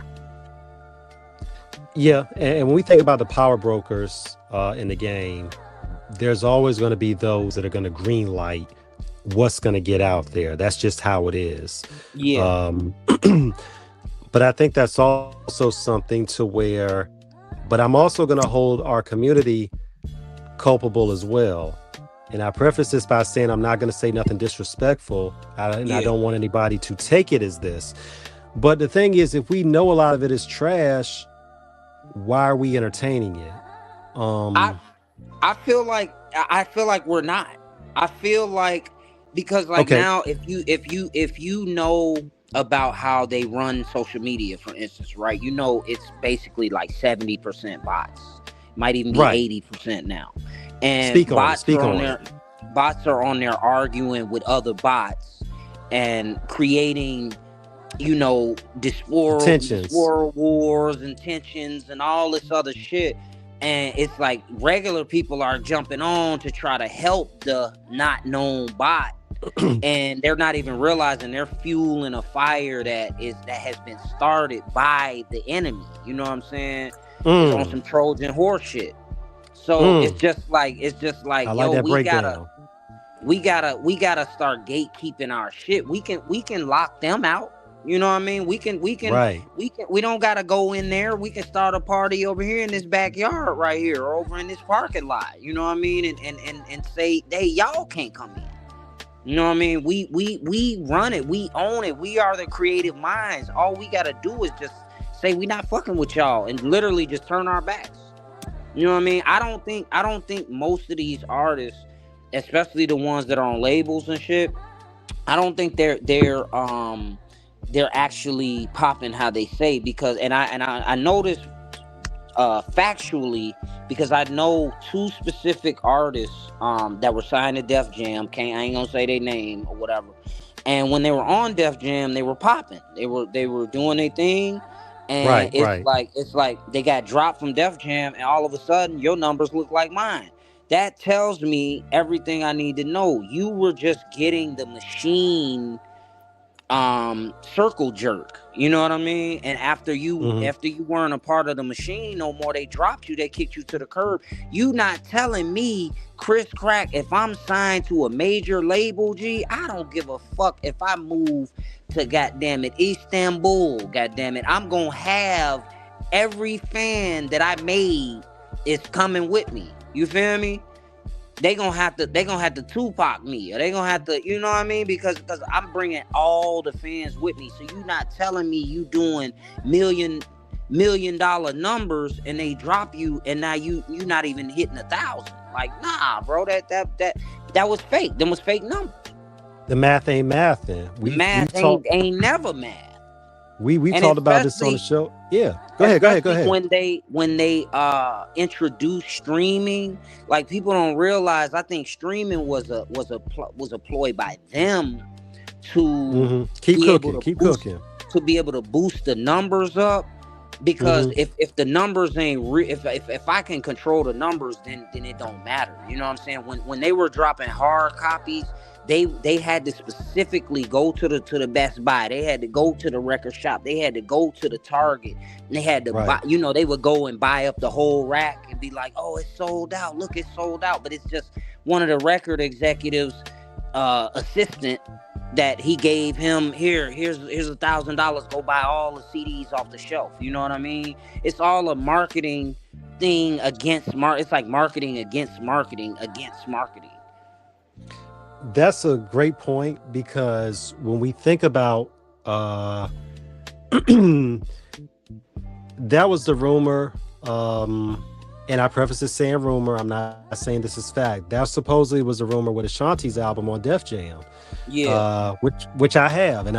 Yeah, and when we think about the power brokers in the game, there's always going to be those that are going to green light what's going to get out there. That's just how it is. Yeah. But I think that's also something to where, but I'm also going to hold our community culpable as well. And I preface this by saying I'm not going to say nothing disrespectful, and I don't want anybody to take it as this. But the thing is, if we know a lot of it is trash, why are we entertaining it? I feel like we're not. I feel like, because like now, if you know about how they run social media, for instance, right? You know, it's basically like 70% bots, might even be 80% now. And bots are on there arguing with other bots and creating, you know, world wars and tensions and all this other shit. And it's like regular people are jumping on to try to help the not known bot. And they're not even realizing they're fueling a fire that has been started by the enemy. You know what I'm saying? It's on some Trojan horse shit. So it's just like I like that we gotta start gatekeeping our shit. We can lock them out. You know what I mean? We don't gotta go in there. We can start a party over here in this backyard right here, or over in this parking lot. You know what I mean? And say, hey, y'all can't come in. You know what I mean? We run it. We own it. We are the creative minds. All we gotta do is just say we not fucking with y'all and literally just turn our backs. You know what I mean? I don't think most of these artists, especially the ones that are on labels and shit, I don't think they're actually popping how they say, because I noticed factually, because I know two specific artists that were signed to Def Jam. I ain't gonna say their name or whatever. And when they were on Def Jam, they were popping. They were doing their thing. And it's like they got dropped from Def Jam, and all of a sudden your numbers look like mine. That tells me everything I need to know. You were just getting the machine circle jerk. You know what I mean? And after you weren't a part of the machine no more, they dropped you, they kicked you to the curb. You not telling me, Chris Crack, if I'm signed to a major label, G, I don't give a fuck if I move to goddamn it Istanbul, goddamn it. I'm gonna have every fan that I made is coming with me. You feel me? They gonna have to Tupac me, or they gonna have to, you know what I mean? Because I'm bringing all the fans with me. So you not telling me you doing $1 million numbers and they drop you and now you not even hitting 1,000. Like, nah, bro, that was fake. Them was fake numbers. The math ain't math. Then math ain't never math. We talked about this on the show. Yeah, go ahead. When they introduced streaming, like, people don't realize. I think streaming was a ploy by them to keep cooking, to be able to boost the numbers up. Because if the numbers ain't if I can control the numbers, then it don't matter. You know what I'm saying? When they were dropping hard copies, they had to specifically go to the Best Buy. They had to go to the record shop. They had to go to the Target. And they had to buy, you know, they would go and buy up the whole rack and be like, oh, it's sold out. Look, it's sold out. But it's just one of the record executives' assistant that he gave him, here's $1,000. Go buy all the CDs off the shelf. You know what I mean? It's all a marketing thing against it's like marketing against marketing against marketing. That's a great point, because when we think about that was the rumor, and I preface this saying rumor, I'm not saying this is fact. That supposedly was a rumor with Ashanti's album on Def Jam. Yeah. Which I have, and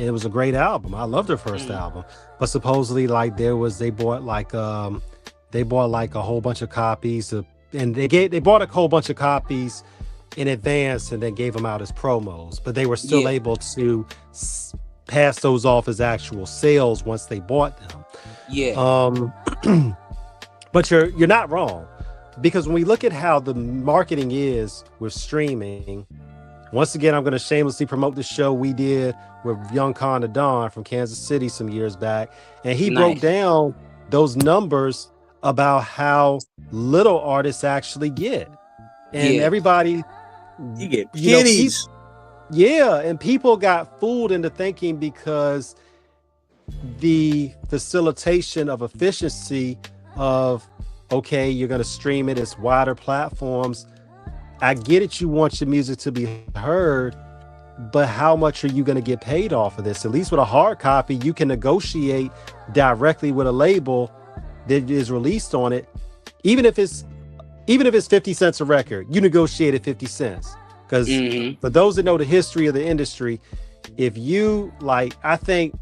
it was a great album. I loved her first album. But supposedly, like, they bought like a whole bunch of copies and they bought a whole bunch of copies in advance and then gave them out as promos, but they were still able to pass those off as actual sales once they bought them. But you're not wrong, because when we look at how the marketing is with streaming, once again, I'm going to shamelessly promote the show we did with Young Con the Don from Kansas City some years back, and he broke down those numbers about how little artists actually get, and everybody. You get pennies. And people got fooled into thinking, because the facilitation of efficiency of, okay, you're going to stream it, it's wider platforms. I get it, you want your music to be heard, but how much are you going to get paid off of this? At least with a hard copy, you can negotiate directly with a label that is released on it. Even if it's 50 cents a record, you negotiated 50 cents. Because for those that know the history of the industry, if you I think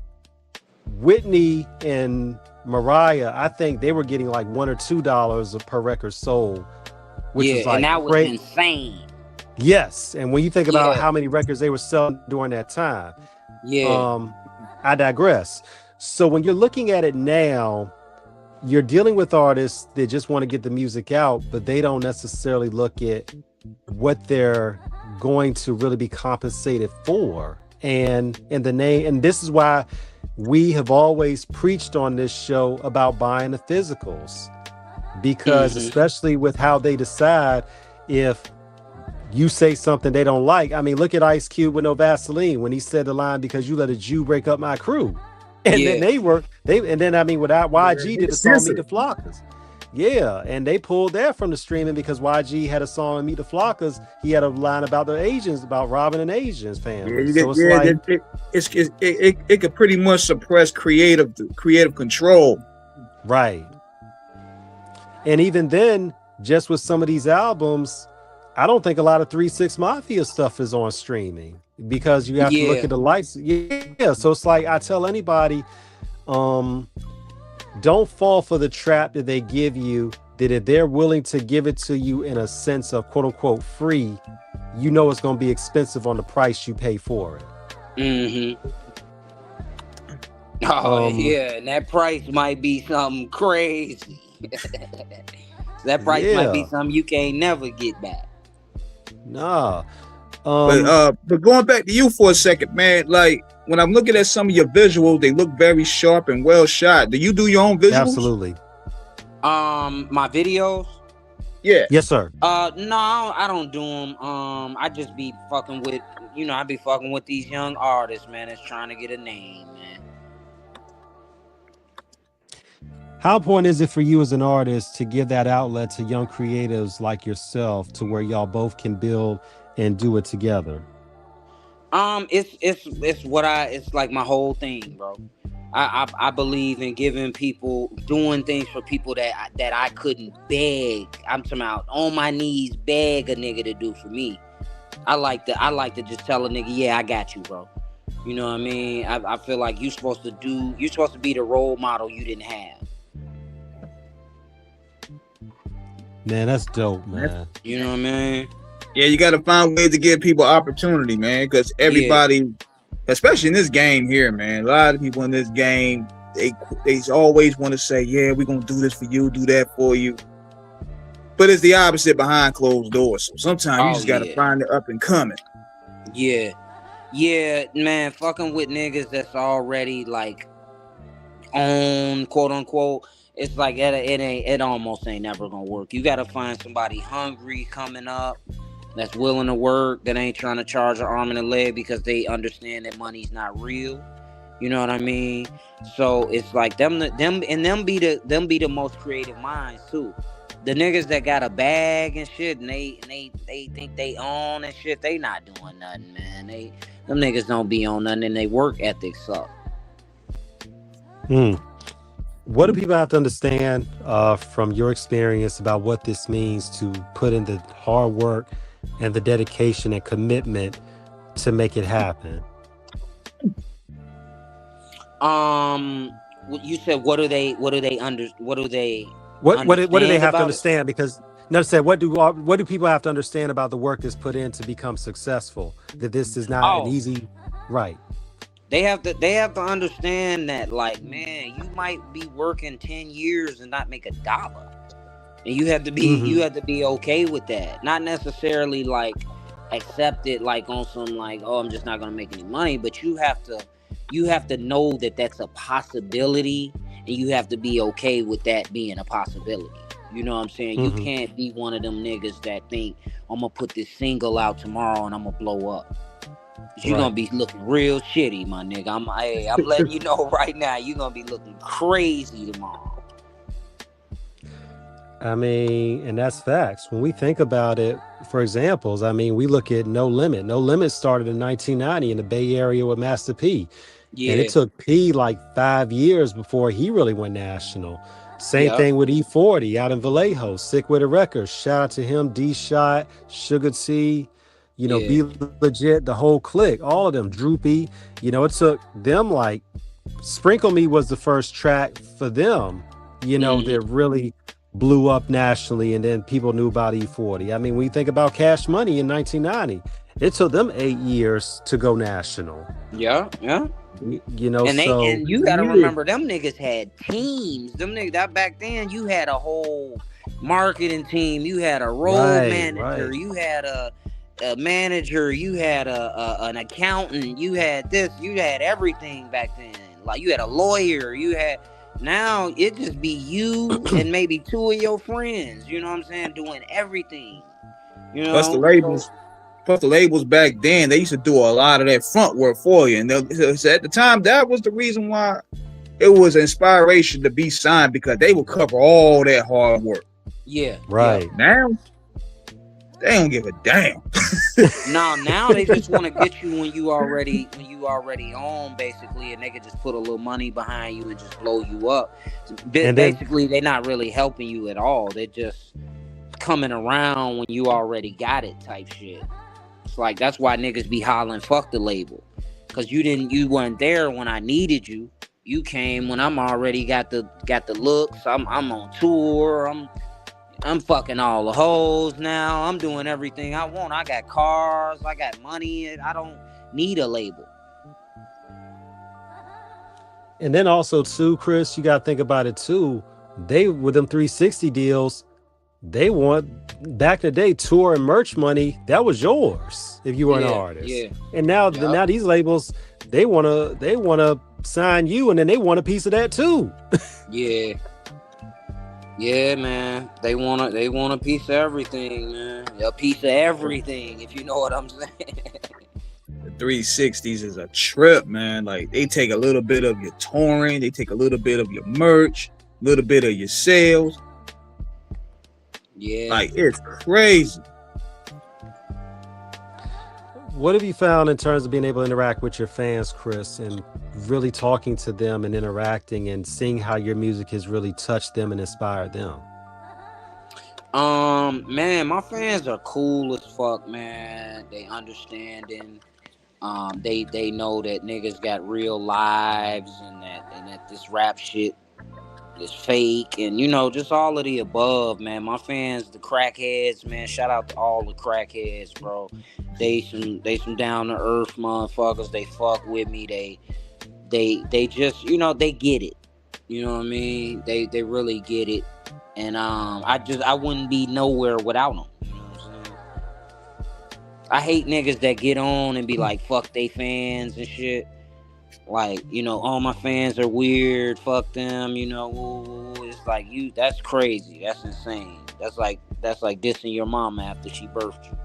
Whitney and Mariah, I think they were getting like $1 or $2 per record sold, which is like, and that was great. Insane. Yes, and when you think about how many records they were selling during that time, I digress. So when you're looking at it now, you're dealing with artists that just want to get the music out, but they don't necessarily look at what they're going to really be compensated for. And in the name, and this is why we have always preached on this show about buying the physicals, because especially with how they decide, if you say something they don't like. I mean, look at Ice Cube with No Vaseline when he said the line, because you let a Jew break up my crew. And then without YG did the song Meet the Flockers. Yeah, and they pulled that from the streaming because YG had a song in Meet the Flockers. He had a line about the Asians, about robbing an Asians family. It could pretty much suppress creative control. Right. And even then, just with some of these albums, I don't think a lot of 3 6 Mafia stuff is on streaming because you have to look at the lights. Yeah. So it's like I tell anybody, don't fall for the trap that they give you, that if they're willing to give it to you in a sense of quote unquote free, you know it's going to be expensive on the price you pay for it. Mm-hmm. Oh, yeah. And that price might be something crazy. That price might be something you can't never get back. Nah. But going back to you for a second, man, like when I'm looking at some of your visuals, they look very sharp and well shot. Do you do your own visuals? Absolutely. My videos? Yeah. Yes, sir. No, I don't do them. I just be fucking with, I be fucking with these young artists, man, that's trying to get a name, man. How important is it for you as an artist to give that outlet to young creatives like yourself to where y'all both can build and do it together? It's like my whole thing, bro. I believe in giving people, doing things for people that I couldn't beg. I'm talking about on my knees beg a nigga to do for me. I like to just tell a nigga, yeah, I got you, bro. You know what I mean? I feel like you're supposed to be the role model you didn't have. Man, that's dope, man. You know what I mean? Yeah, you got to find ways to give people opportunity, man, because everybody, especially in this game here, man, a lot of people in this game, they always want to say, yeah, we're going to do this for you, do that for you. But it's the opposite behind closed doors. So sometimes you just got to find it up and coming. Yeah. Yeah, man, fucking with niggas that's already like on, quote unquote, it's like it almost ain't never gonna work. You gotta find somebody hungry coming up that's willing to work, that ain't trying to charge an arm and a leg because they understand that money's not real. You know what I mean? So it's like them be the most creative minds too. The niggas that got a bag and shit and they think they own and shit, they not doing nothing, man. Them niggas don't be on nothing and they work ethics suck. What do people have to understand from your experience about what this means to put in the hard work and the dedication and commitment to make it happen? You said what do they have to understand? Because what do people have to understand about the work that's put in to become successful? That this is not an easy, right? They have to understand that, like, man, you might be working 10 years and not make $1. And you have to be okay with that. Not necessarily like accept it like on some like, oh, I'm just not gonna make any money, but you have to know that that's a possibility and you have to be okay with that being a possibility. You know what I'm saying? You can't be one of them niggas that think I'm gonna put this single out tomorrow and I'm gonna blow up. You're gonna be looking real shitty, my nigga. I'm letting you know right now, you're gonna be looking crazy tomorrow. I mean, and that's facts. When we think about it, for examples, I mean, we look at No Limit. No Limit started in 1990 in the Bay Area with Master P. Yeah. And it took P like 5 years before he really went national. Same thing with E40 out in Vallejo, Sick with a Record. Shout out to him, D-Shot, Sugar T, Be Legit, the whole clique, all of them, Droopy. It took them like, Sprinkle Me was the first track for them, that really blew up nationally, and then people knew about E40. I mean, when you think about Cash Money in 1990, it took them 8 years to go national. Yeah. And and you gotta remember, them niggas had teams. Them niggas that back then, you had a whole marketing team, you had a road manager, you had a manager, you had an accountant, you had this, you had everything back then. Like you had a lawyer, now it just be you and maybe two of your friends, you know what I'm saying, doing everything. Plus the labels. Plus the labels back then, they used to do a lot of that front work for you. And so at the time, that was the reason why it was inspiration to be signed, because they would cover all that hard work. Yeah. Right. Now, they don't give a damn. Now they just want to get you when you already on, basically, and they can just put a little money behind you and just blow you up. Basically, they're not really helping you at all. They're just coming around when you already got it type shit. It's like, that's why niggas be hollering fuck the label, because you weren't there when I needed you. You came when I'm already got the looks. I'm on tour. I'm fucking all the hoes now. I'm doing everything I want. I got cars. I got money. I don't need a label. And then also too, Chris, you got to think about it too. They, with them 360 deals, they want, back in the day, tour and merch money. That was yours if you were an artist. Yeah. And now these labels, they wanna sign you, and then they want a piece of that too. Yeah. Yeah, man. They want a piece of everything, man. A piece of everything, if you know what I'm saying. The 360s is a trip, man. Like, they take a little bit of your touring, they take a little bit of your merch, a little bit of your sales. Yeah. Like, it's crazy. What have you found in terms of being able to interact with your fans, Chris, and really talking to them and interacting and seeing how your music has really touched them and inspired them? Man, my fans are cool as fuck, man. They understanding. They know that niggas got real lives, and that this rap shit is fake, and just all of the above, man. My fans, the crackheads, man. Shout out to all the crackheads, bro. They some down to earth motherfuckers. They fuck with me. They just they get it. You know what I mean? They really get it. And I wouldn't be nowhere without them. You know what I'm saying? I hate niggas that get on and be like, fuck they fans and shit. Like, all my fans are weird, fuck them, it's like, that's crazy, that's insane. That's like dissing your mama after she birthed you.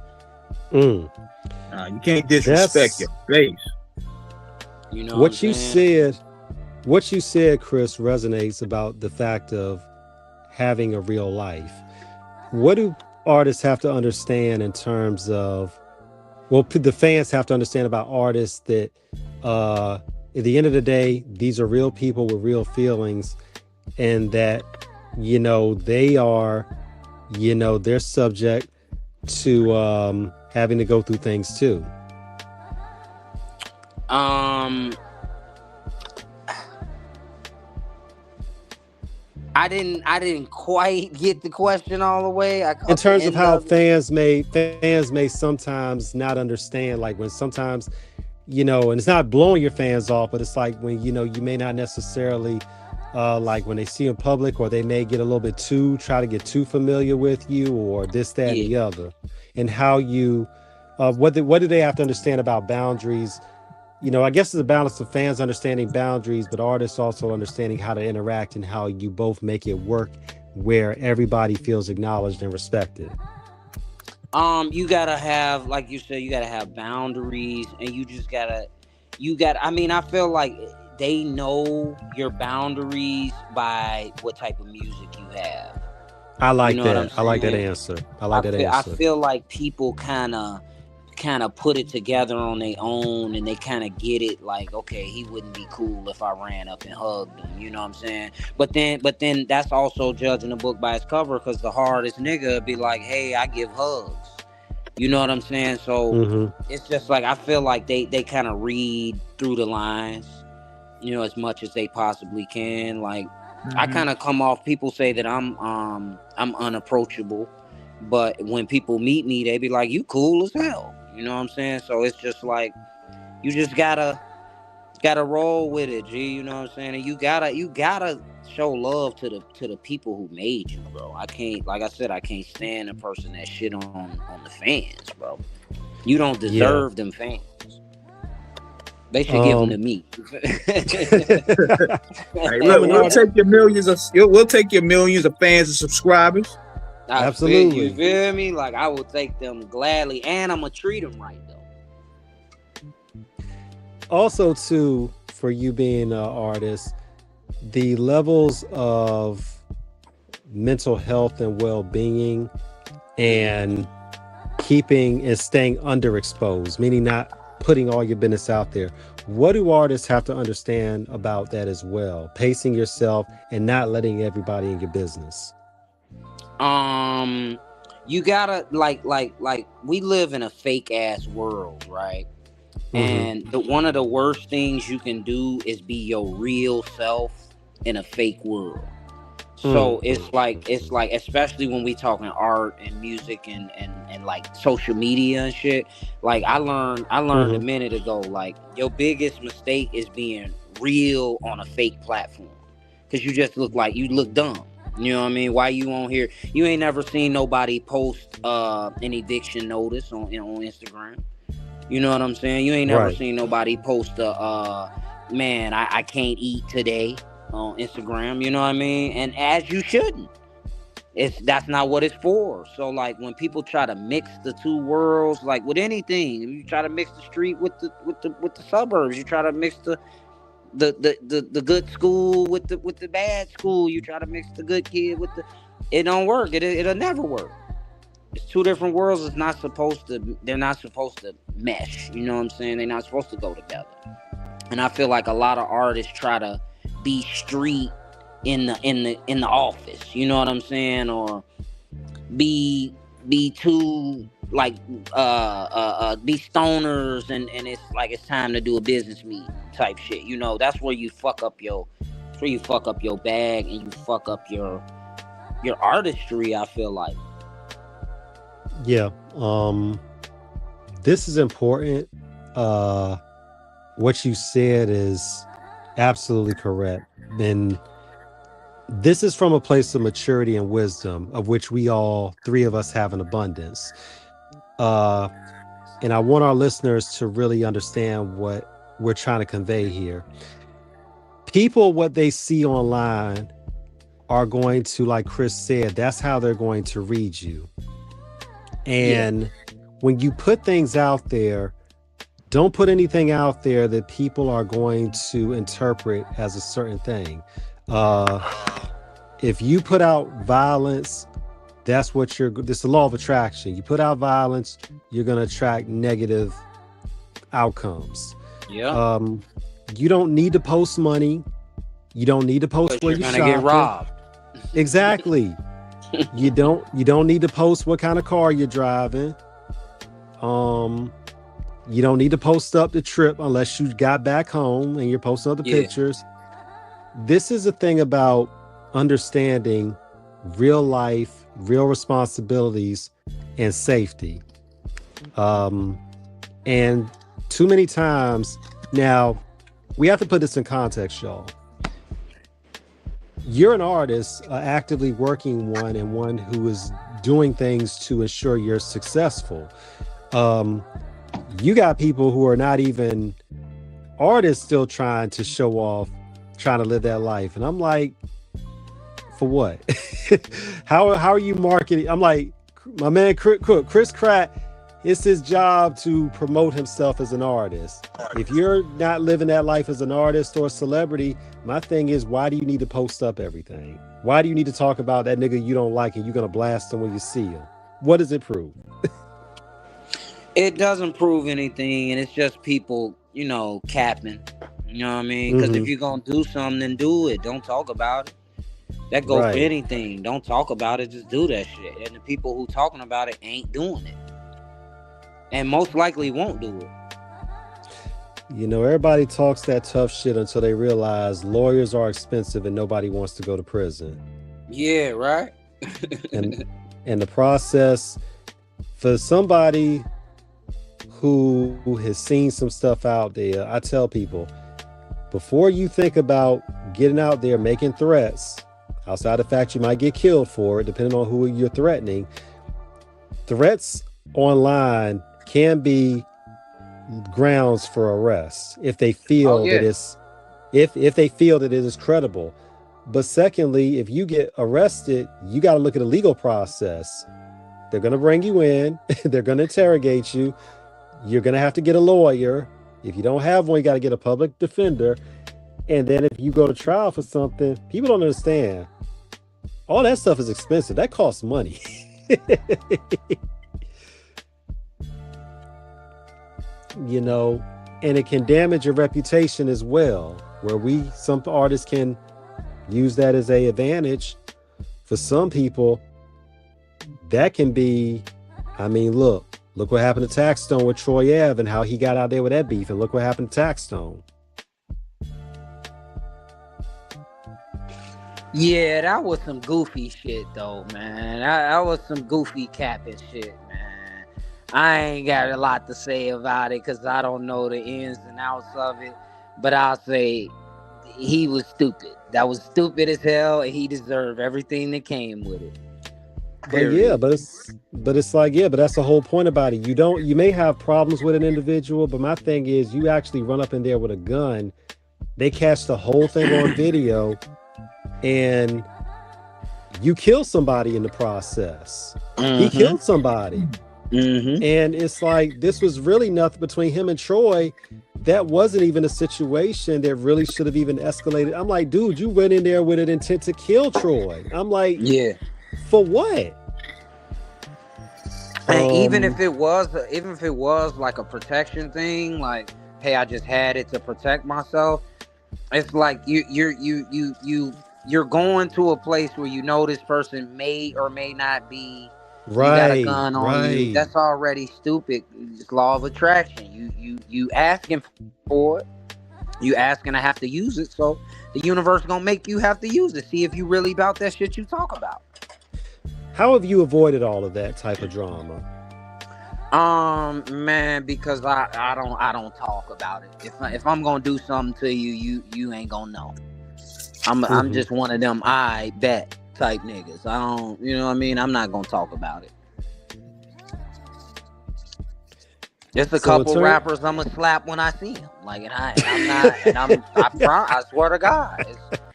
You can't disrespect your face. What you said, Chris, resonates about the fact of having a real life. What do artists have to understand in terms of, the fans have to understand about artists that at the end of the day, these are real people with real feelings, and that, they are, they're subject to having to go through things too. I didn't quite get the question all the way. In terms of how fans may sometimes not understand, like when sometimes, and it's not blowing your fans off, but it's like when, you may not necessarily, like when they see you in public, or they may get a little bit try to get too familiar with you, or this, that, and the other. And how you, what do they have to understand about boundaries? I guess it's a balance of fans understanding boundaries, but artists also understanding how to interact and how you both make it work where everybody feels acknowledged and respected. You gotta have, like you said, you gotta have boundaries, and I feel like they know your boundaries by what type of music you have. I like that. I like that answer. I feel like people kind of put it together on their own, and they kind of get it, like, okay, he wouldn't be cool if I ran up and hugged him, you know what I'm saying? But then that's also judging a book by its cover, because the hardest nigga be like, hey, I give hugs, you know what I'm saying? So It's just like, I feel like they kind of read through the lines, as much as they possibly can. Like, I kind of come off, people say that I'm unapproachable, but when people meet me, they be like, you cool as hell. You know what I'm saying? So it's just like, you just gotta roll with it, G. You know what I'm saying? And you gotta show love to the people who made you, bro. I can't stand a person that shit on the fans, bro. You don't deserve them fans. They should give them to me. Hey, look, we'll take your millions of fans and subscribers. Absolutely. You feel me? Like, I will take them gladly, and I'm gonna treat them right though. Also, too, for you being an artist, the levels of mental health and well-being and keeping and staying underexposed, meaning not putting all your business out there. What do artists have to understand about that as well? Pacing yourself and not letting everybody in your business. You gotta like we live in a fake ass world, right? And one of the worst things you can do is be your real self in a fake world. So it's like especially when we talking art and music and like social media and shit. Like I learned a minute ago, like your biggest mistake is being real on a fake platform, because you just look dumb. You know what I mean? Why you on here? You ain't never seen nobody post an eviction notice on Instagram. You know what I'm saying? You ain't never seen nobody post man, I can't eat today on Instagram. You know what I mean? And as you shouldn't. That's not what it's for. So like when people try to mix the two worlds, like with anything, you try to mix the street with the suburbs. You try to mix the good school with the bad school. You try to mix the good kid with the. It don't work. It'll never work. It's two different worlds. They're not supposed to mesh. You know what I'm saying? They're not supposed to go together. And I feel like a lot of artists try to be street in the office. You know what I'm saying? Or be too like be stoners and it's like it's time to do a business meeting type shit. You know, that's where you fuck up your bag and you fuck up your artistry, I feel like. Yeah. This is important. What you said is absolutely correct. And this is from a place of maturity and wisdom, of which we all three of us have an abundance. And I want our listeners to really understand what we're trying to convey here. People, what they see online are going to, like Chris said, that's how they're going to read you. And when you put things out there, don't put anything out there that people are going to interpret as a certain thing. If you put out violence, that's what this is the law of attraction. You put out violence, you're going to attract negative outcomes. Yeah. You don't need to post money. You don't need to post where you're shopping. Get robbed. Exactly. You don't need to post what kind of car you're driving. You don't need to post up the trip unless you got back home and you're posting other pictures. This is a thing about understanding real life, real responsibilities, and safety. And too many times now, we have to put this in context, y'all. You're an artist, actively working one, and one who is doing things to ensure you're successful. You got people who are not even artists, still trying to show off, trying to live that life. And I'm like, for what? How are you marketing? I'm like, my man Chris Pratt, it's his job to promote himself as an artist. If you're not living that life as an artist or a celebrity, my thing is, why do you need to post up everything? Why do you need to talk about that nigga you don't like and you're gonna blast him when you see him? What does it prove? It doesn't prove anything, and it's just people, capping. You know what I mean? Because if you're gonna do something, then do it. Don't talk about it. That goes for anything. Don't talk about it. Just do that shit. And the people who talking about it ain't doing it, and most likely won't do it. Everybody talks that tough shit until they realize lawyers are expensive and nobody wants to go to prison. Yeah, right. and the process for somebody who has seen some stuff out there, I tell people, before you think about getting out there making threats, outside the fact you might get killed for it, depending on who you're threatening, threats online can be grounds for arrest if they feel that it's if they feel that it is credible. But secondly, if you get arrested, you got to look at a legal process. They're going to bring you in. They're going to interrogate you. You're going to have to get a lawyer. If you don't have one, you got to get a public defender. And then if you go to trial for something, people don't understand. All that stuff is expensive. That costs money. You know, and it can damage your reputation as well, where some artists can use that as an advantage. For some people, that can be, I mean, look what happened to Taxstone with Troy Ave and how he got out there with that beef, and look what happened to Taxstone. Yeah, that was some goofy shit though, man. That was some goofy capping shit, man. I ain't got a lot to say about it because I don't know the ins and outs of it, but I'll say he was stupid. That was stupid as hell, and he deserved everything that came with it. But yeah, but it's like, yeah, but that's the whole point about it. You may have problems with an individual, but my thing is, you actually run up in there with a gun, they catch the whole thing on video, and you kill somebody in the process. He killed somebody. And it's like, this was really nothing between him and Troy. That wasn't even a situation that really should have even escalated. I'm like, dude, you went in there with an intent to kill Troy. I'm like, yeah, for what? And even if it was like a protection thing, like, hey, I just had it to protect myself. It's like you're going to a place where you know this person may or may not be. Right, you got a gun on you. That's already stupid. It's law of attraction. You asking for it. You asking to have to use it. So the universe gonna make you have to use it. See if you really about that shit you talk about. How have you avoided all of that type of drama? Man, because I don't talk about it. If I'm gonna do something to you ain't gonna know. I'm just one of them I bet type niggas. I don't, you know what I mean? I'm not gonna talk about it. Just a couple rappers I'm gonna slap when I see them. Like, I swear to God,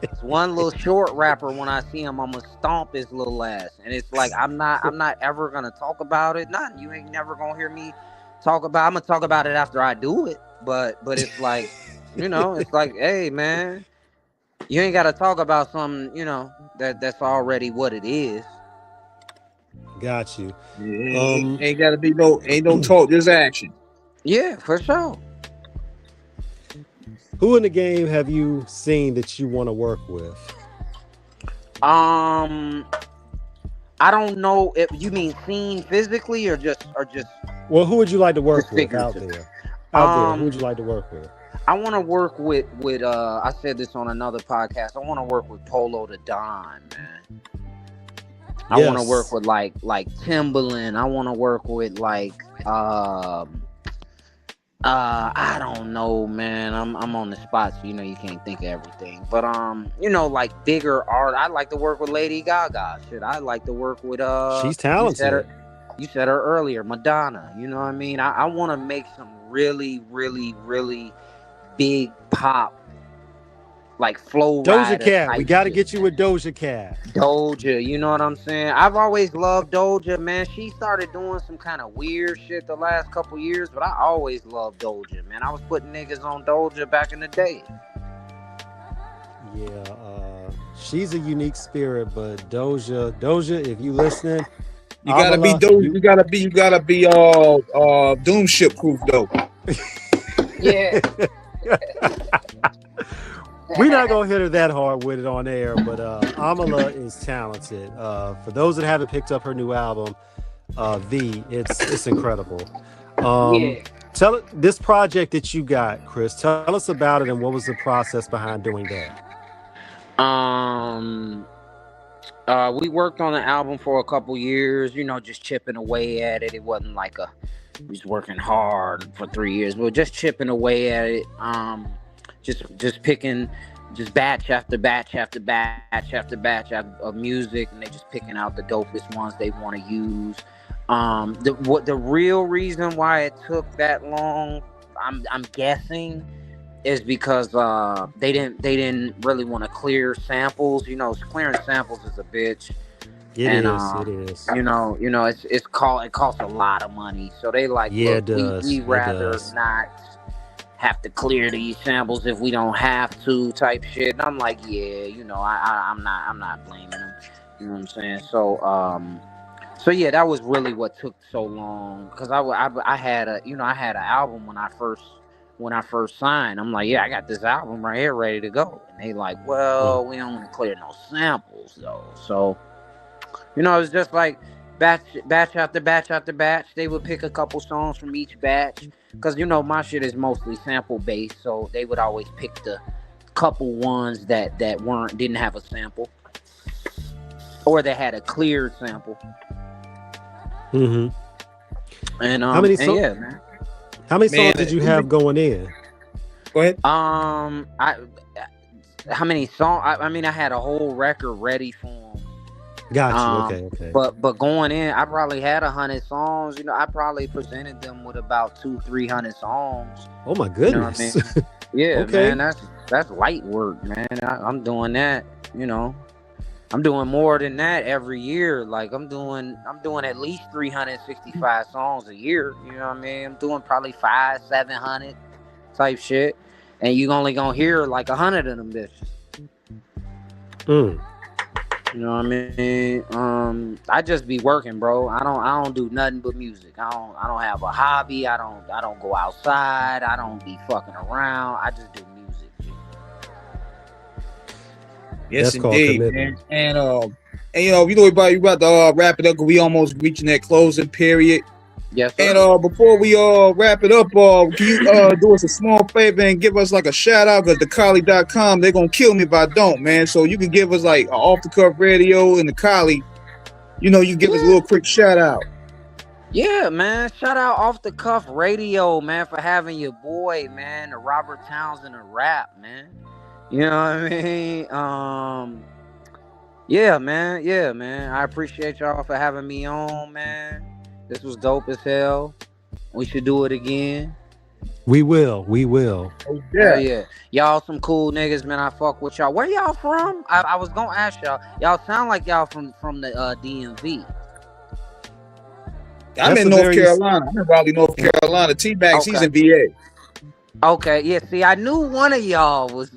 it's one little short rapper. When I see him, I'm gonna stomp his little ass. And it's like, I'm not ever gonna talk about it. You ain't never gonna hear me talk about. I'm gonna talk about it after I do it. But it's like, you know, it's like, hey man, you ain't gotta talk about something, you know, that's already what it is. Got you. Yeah, ain't gotta be no talk, just action. Yeah, for sure. Who in the game have you seen that you want to work with? I don't know if you mean seen physically or just. Well, who would you like to work with out there? Who would you like to work with? I want to work with I said this on another podcast. I want to work with Polo the Don, man. I want to work with like Timbaland. I want to work with like I don't know, man. I'm on the spot, so you know you can't think of everything. But you know, like bigger art. I'd like to work with Lady Gaga. Shit, I'd like to work with she's talented. You said her earlier, Madonna. You know what I mean? I want to make some really, really, really big pop, like Flow Doja Cat. We got to get you with Doja Cat. Doja, you know what I'm saying? I've always loved Doja, man. She started doing some kind of weird shit the last couple years, but I always loved Doja, man. I was putting niggas on Doja back in the day. Yeah, she's a unique spirit, but Doja, if you listening, you gotta be Doja. You gotta be doom ship proof though. Yeah. We're not gonna hit her that hard with it on air, but Amala is talented. For those that haven't picked up her new album, it's incredible. Tell this project that you got, Chris. Tell us about it and what was the process behind doing that. We worked on the album for a couple years, you know, just chipping away at it. It wasn't like we was working hard for 3 years, but just chipping away at it. Just picking, just batch after batch after batch after batch of music, and they just picking out the dopest ones they want to use. The real reason why it took that long, I'm guessing, is because they didn't really want to clear samples. You know, clearing samples is a bitch. It is. You know, it costs a lot of money. So they like, yeah, look, it does. we rather not have to clear these samples if we don't have to, type shit. And I'm like, yeah, you know, I'm not blaming them. You know what I'm saying? So yeah, that was really what took so long, because I had an album when I first signed. I'm like, yeah, I got this album right here ready to go. And they like, well, we don't want to clear no samples though. So, you know, it's just like batch after batch after batch. They would pick a couple songs from each batch, because, you know, my shit is mostly sample based. So they would always pick the couple ones that didn't have a sample, or that had a cleared sample. Mm-hmm. And how many songs? Yeah, man. How many songs did you have going in? Go ahead. How many songs? I mean, I had a whole record ready for them. Got you. Okay. But going in, I probably had 100 songs. You know, I probably presented them with about 200-300 songs. Oh my goodness. You know what I mean? Yeah, okay. Man, that's light work, man. I'm doing that. You know, I'm doing more than that every year. Like I'm doing at least 365 songs a year. You know what I mean? I'm doing probably 500-700 type shit, and you only gonna hear like 100 of them bitches. You know what I mean? I just be working, bro. I don't do nothing but music. I don't have a hobby. I don't go outside. I don't be fucking around. I just do music. Yes, indeed, man. And you know, we about to wrap it up, because we almost reaching that closing period. Yes, sir. And before we wrap it up, can you do us a small favor and give us like a shout out? Because thekali.com, they're gonna kill me if I don't, man. So you can give us like Off the Cuff Radio and the Kali. You know, you give us a little quick shout out. Yeah, man. Shout out Off the Cuff Radio, man, for having your boy, man, the Robert Townsend of rap, man. You know what I mean? Yeah, man. I appreciate y'all for having me on, man. This was dope as hell. We should do it again. We will. Oh, yeah. Y'all some cool niggas, man. I fuck with y'all. Where y'all from? I was gonna ask y'all. Y'all sound like y'all from the DMV. I'm in North Carolina. I'm in Raleigh, North Carolina. T-Max, he's in VA. Okay, yeah. See, I knew one of y'all was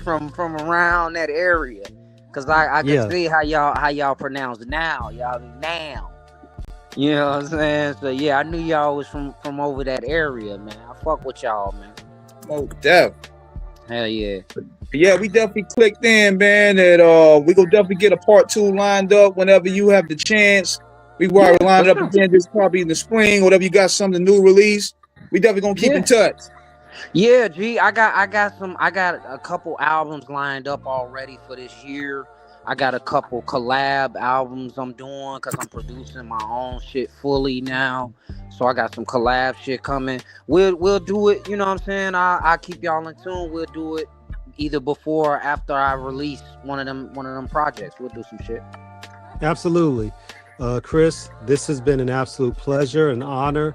from around that area, cause I could see how y'all pronounce now. Y'all be now. You know what I'm saying? So yeah, I knew y'all was from over that area, man. I fuck with y'all, man. Oh, damn. Hell yeah. But yeah, we definitely clicked in, man, and we gonna definitely get a part 2 lined up whenever you have the chance. We were lined up again, just probably in the spring, whatever you got something new release. We definitely gonna keep in touch. Yeah, G, I got a couple albums lined up already for this year. I got a couple collab albums I'm doing, because I'm producing my own shit fully now. So I got some collab shit coming. We'll do it, you know what I'm saying? I'll keep y'all in tune. We'll do it either before or after I release one of them projects. We'll do some shit. Absolutely. Chris, this has been an absolute pleasure, an honor.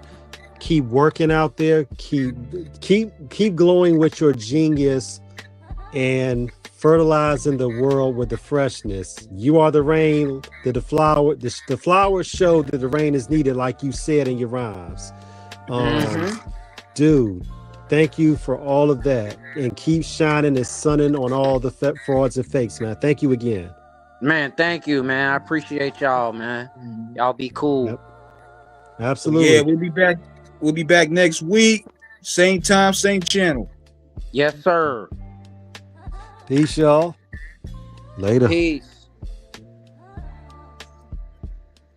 Keep working out there. Keep glowing with your genius and fertilizing the world with the freshness. You are the rain, the flowers show that the rain is needed, like you said in your rhymes. Dude, thank you for all of that, and keep shining and sunning on all the frauds and fakes, man. Thank you again. Man, thank you, man. I appreciate y'all, man. Y'all be cool. Yep. Absolutely. Yeah, we'll be back. We'll be back next week. Same time, same channel. Yes, sir. Peace, y'all. Later. Peace.